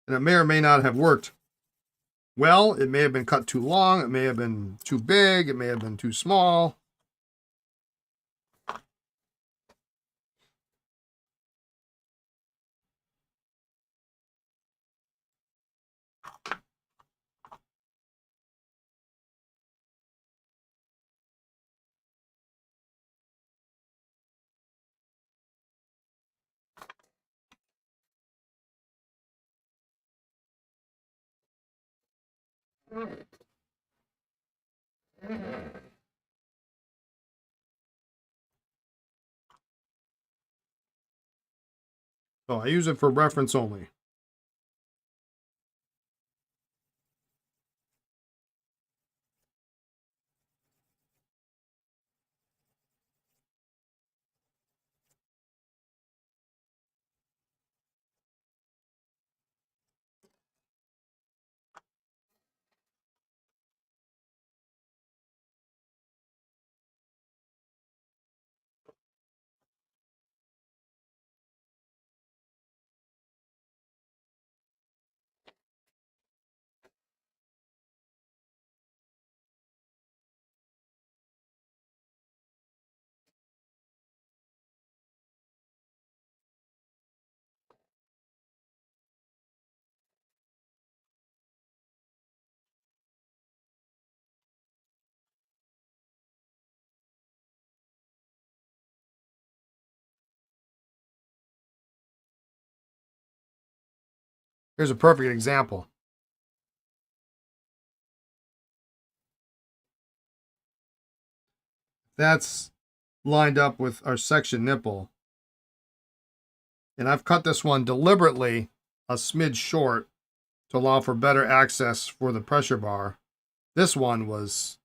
And it may or may not have worked well. It may have been cut too long. It may have been too big. It may have been too small. So I use it for reference only. Here's a perfect example. That's lined up with our section nipple. And I've cut this one deliberately a smidge short to allow for better access for the pressure bar. This one was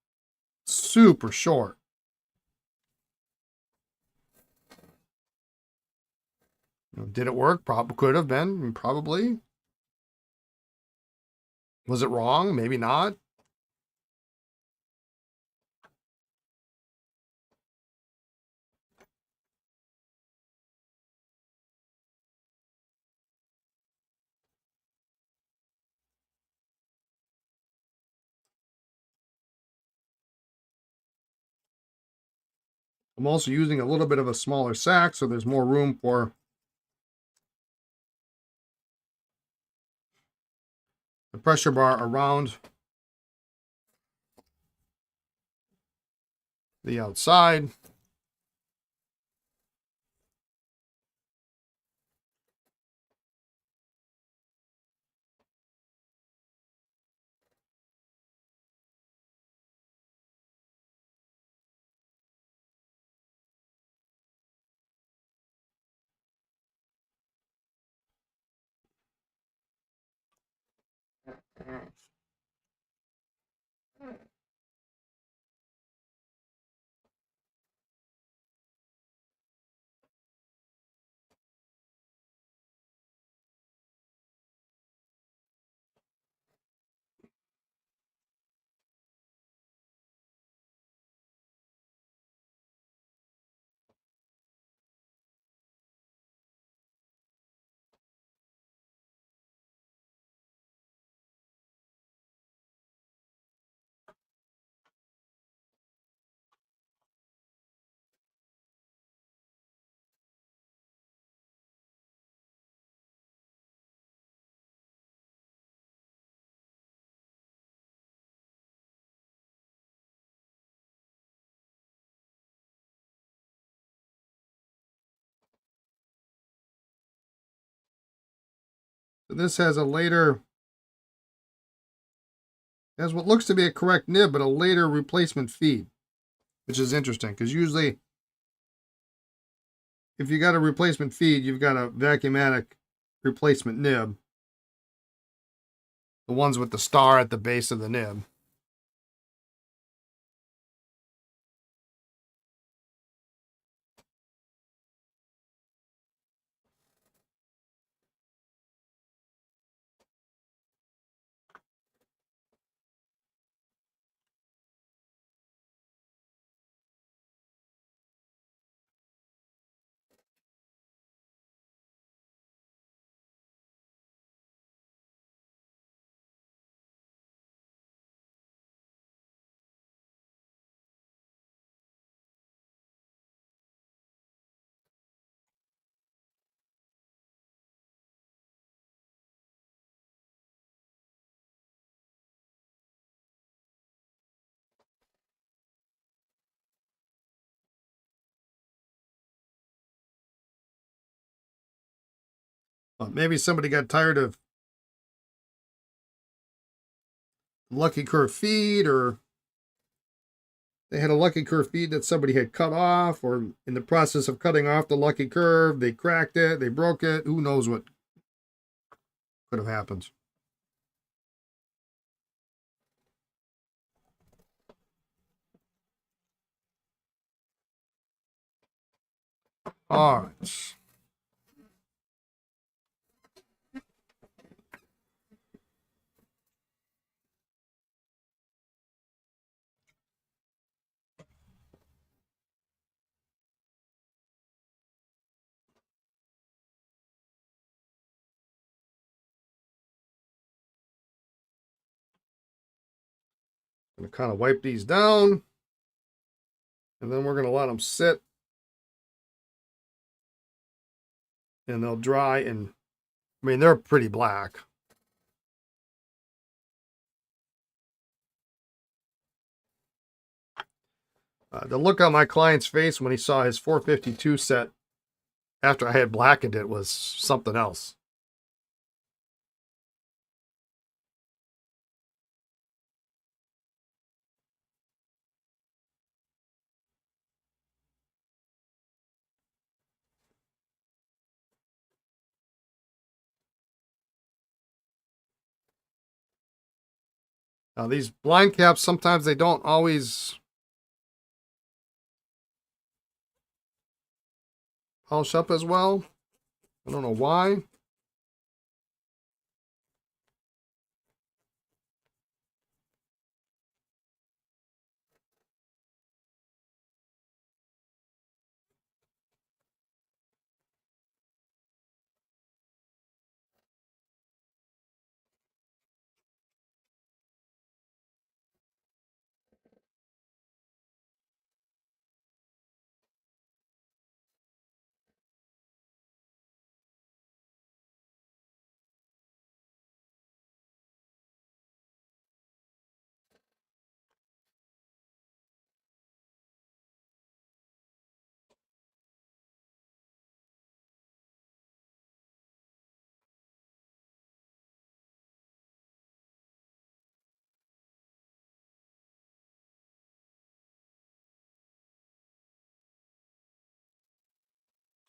super short. Did it work? Probably could have been, probably. Was it wrong? Maybe not. I'm also using a little bit of a smaller sack, so there's more room for the pressure bar around the outside. This has what looks to be a correct nib, but a later replacement feed, which is interesting because usually if you got a replacement feed, you've got a vacuumatic replacement nib. The ones with the star at the base of the nib. Maybe somebody got tired of lucky curve feed, or they had a lucky curve feed that somebody had cut off, or in the process of cutting off the lucky curve, they cracked it, they broke it. Who knows what could have happened. All right. I'm going to kind of wipe these down, and then we're going to let them sit, and they'll dry. And I mean, they're pretty black. The look on my client's face when he saw his 452 set after I had blackened it was something else. Now, these blind caps, sometimes they don't always polish up as well. I don't know why.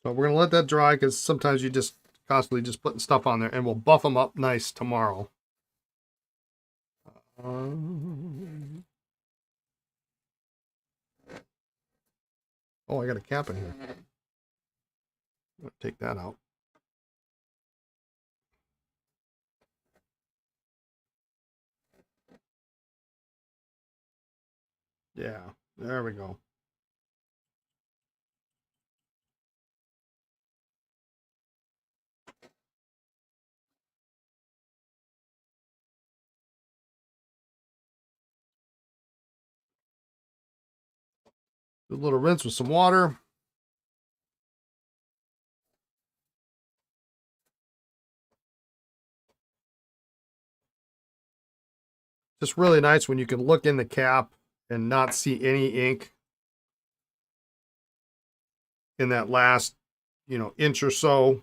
So we're going to let that dry because sometimes you just constantly just putting stuff on there, and we'll buff them up nice tomorrow. Oh, I got a cap in here. Take that out. Yeah, there we go. Do a little rinse with some water. Just really nice when you can look in the cap and not see any ink in that last, inch or so.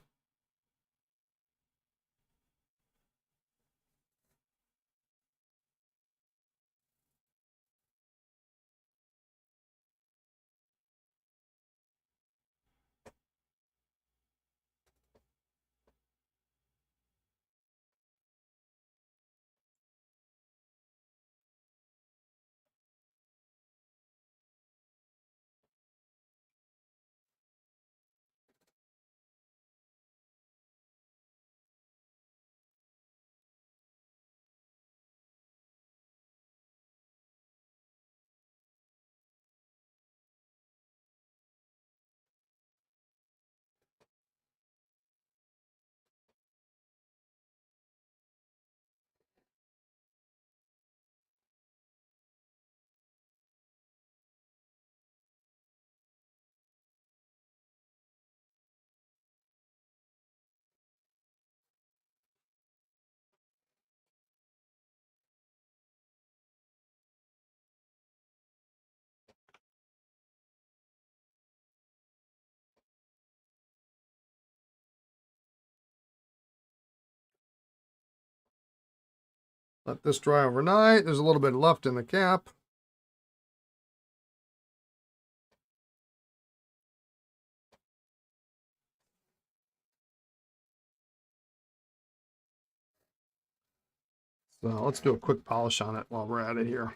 Let this dry overnight. There's a little bit left in the cap. So let's do a quick polish on it while we're at it here.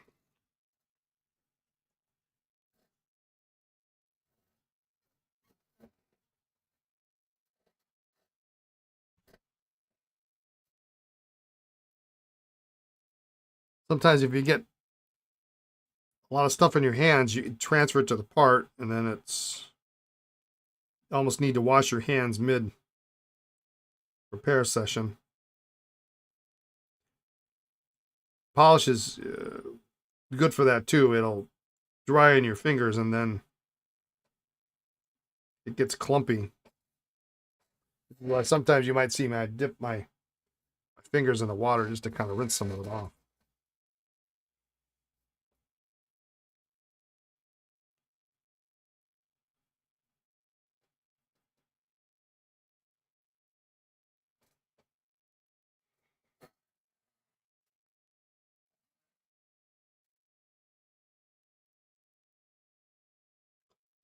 Sometimes if you get a lot of stuff in your hands, you transfer it to the part, and then it's you almost need to wash your hands mid repair session. Polish is good for that too. It'll dry in your fingers, and then it gets clumpy. Well, sometimes you might see me, I dip my fingers in the water just to kind of rinse some of it off.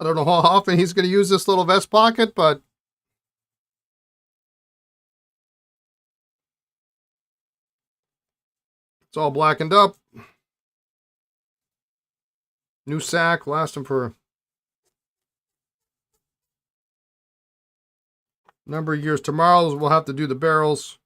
I don't know how often he's going to use this little vest pocket, but it's all blackened up. New sack, last him for a number of years. Tomorrow we'll have to do the barrels.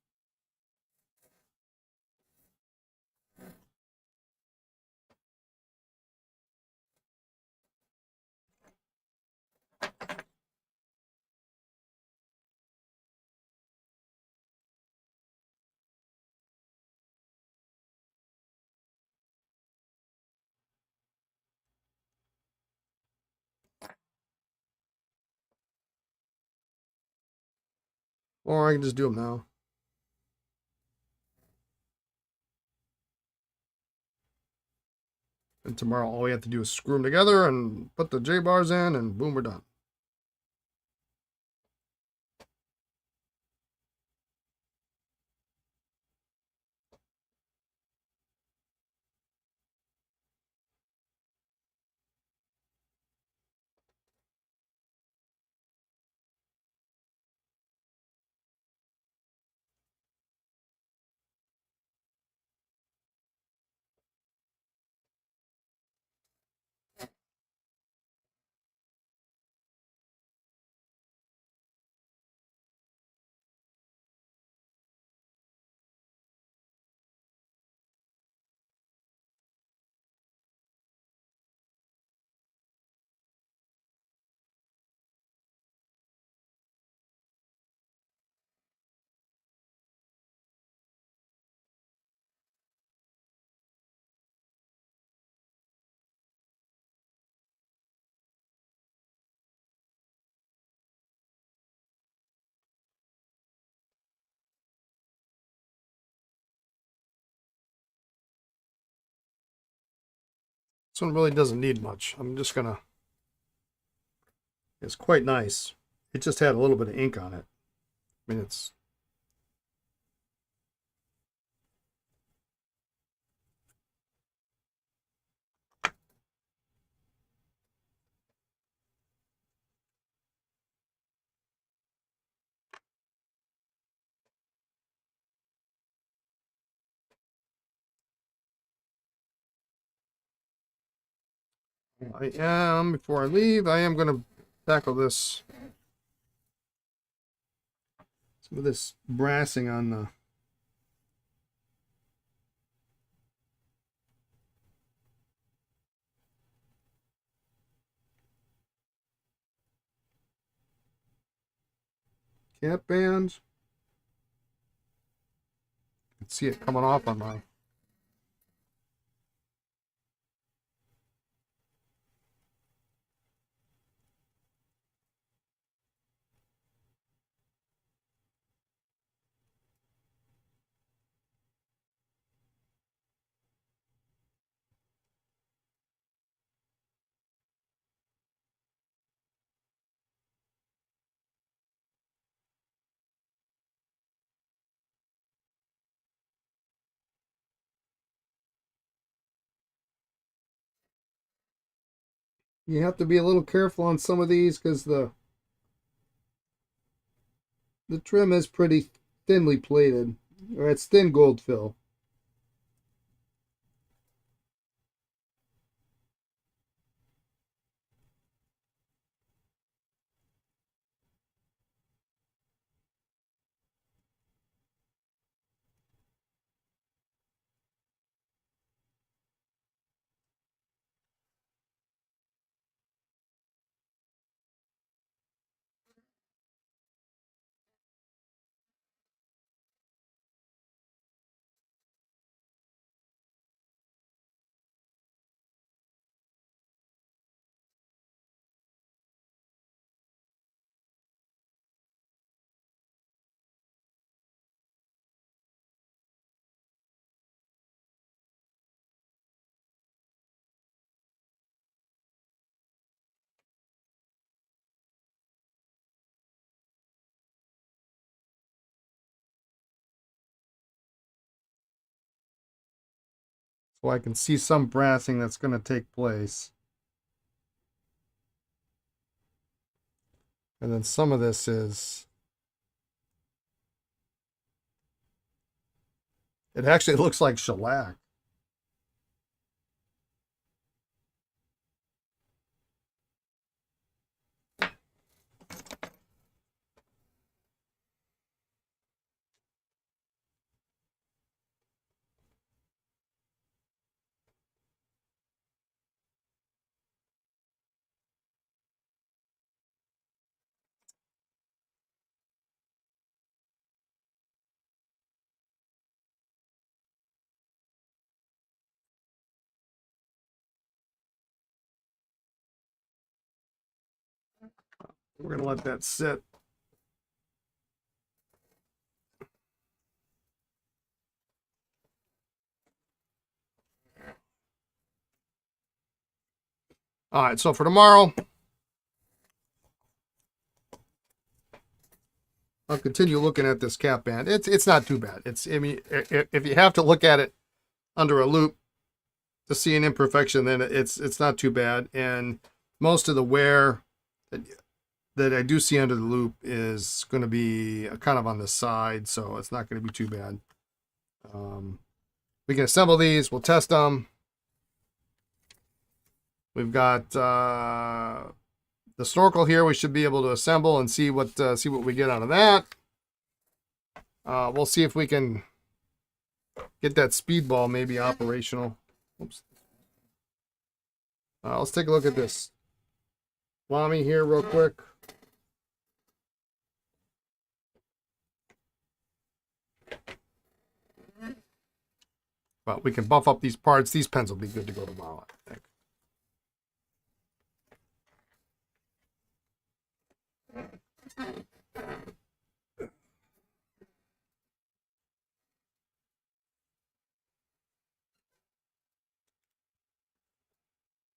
Or I can just do them now. And tomorrow all we have to do is screw them together and put the J-bars in, and boom, we're done. This one really doesn't need much. I'm just gonna, it's quite nice. It just had a little bit of ink on it. I mean, it's, before I leave, I am gonna tackle this, some of this brassing on the cap bands. You can see it coming off on my You have to be a little careful on some of these because the trim is pretty thinly plated, or it's thin gold fill. So I can see some brassing that's going to take place. And then some of this is... It actually looks like shellac. We're going to let that sit. All right, so for tomorrow, I'll continue looking at this cap band. It's not too bad. I mean, if you have to look at it under a loop to see an imperfection, then it's not too bad. And most of the wear that I do see under the loop is going to be kind of on the side, so it's not going to be too bad. We can assemble these. We'll test them. We've got the snorkel here. We should be able to assemble and see what we get out of that. We'll see if we can get that speedball maybe operational. Oops. Let's take a look at this Lamy here real quick. But we can buff up these parts. These pens will be good to go tomorrow, I think.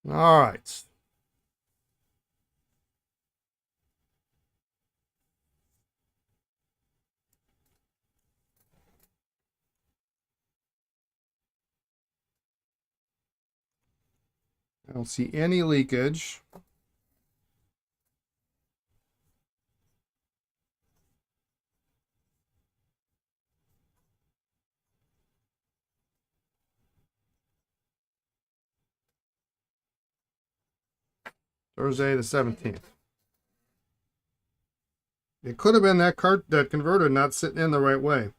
All right. I don't see any leakage. Thursday the 17th. It could have been that converter not sitting in the right way.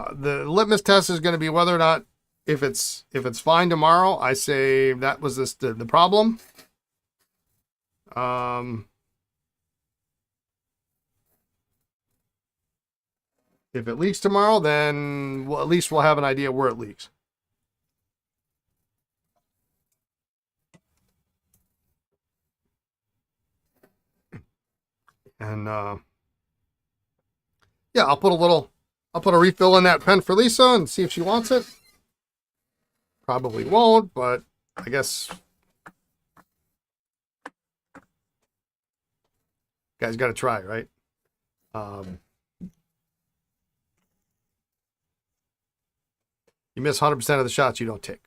The litmus test is going to be whether or not if it's fine tomorrow, I say that was the problem. If it leaks tomorrow, then at least we'll have an idea where it leaks. And yeah, I'll put a refill in that pen for Lisa and see if she wants it. Probably won't, but I guess guys got to try, right? You miss 100% of the shots you don't take.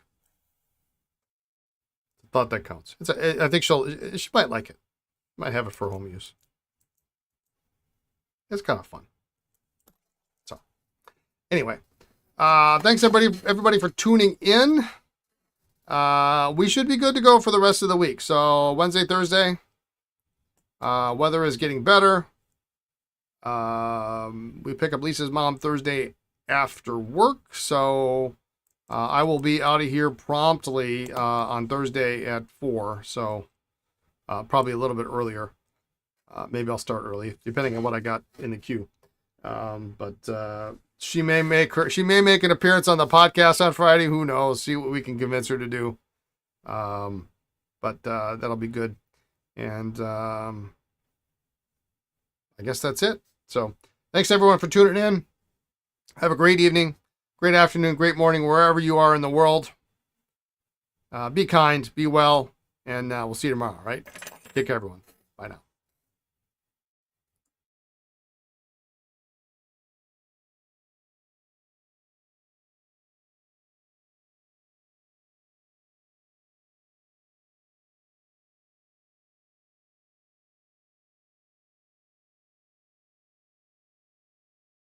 I thought that counts. I think she might like it. Might have it for home use. It's kind of fun. So, anyway, thanks everybody for tuning in. We should be good to go for the rest of the week. So Wednesday, Thursday, weather is getting better. We pick up Lisa's mom Thursday after work, so I will be out of here promptly on Thursday at 4. So probably a little bit earlier. Maybe I'll start early, depending on what I got in the queue. But she may make an appearance on the podcast on Friday. Who knows? See what we can convince her to do. But that'll be good. And I guess that's it. So thanks everyone for tuning in. Have a great evening, great afternoon, great morning, wherever you are in the world. Be kind, be well, and we'll see you tomorrow, all right? Take care, everyone. Bye now.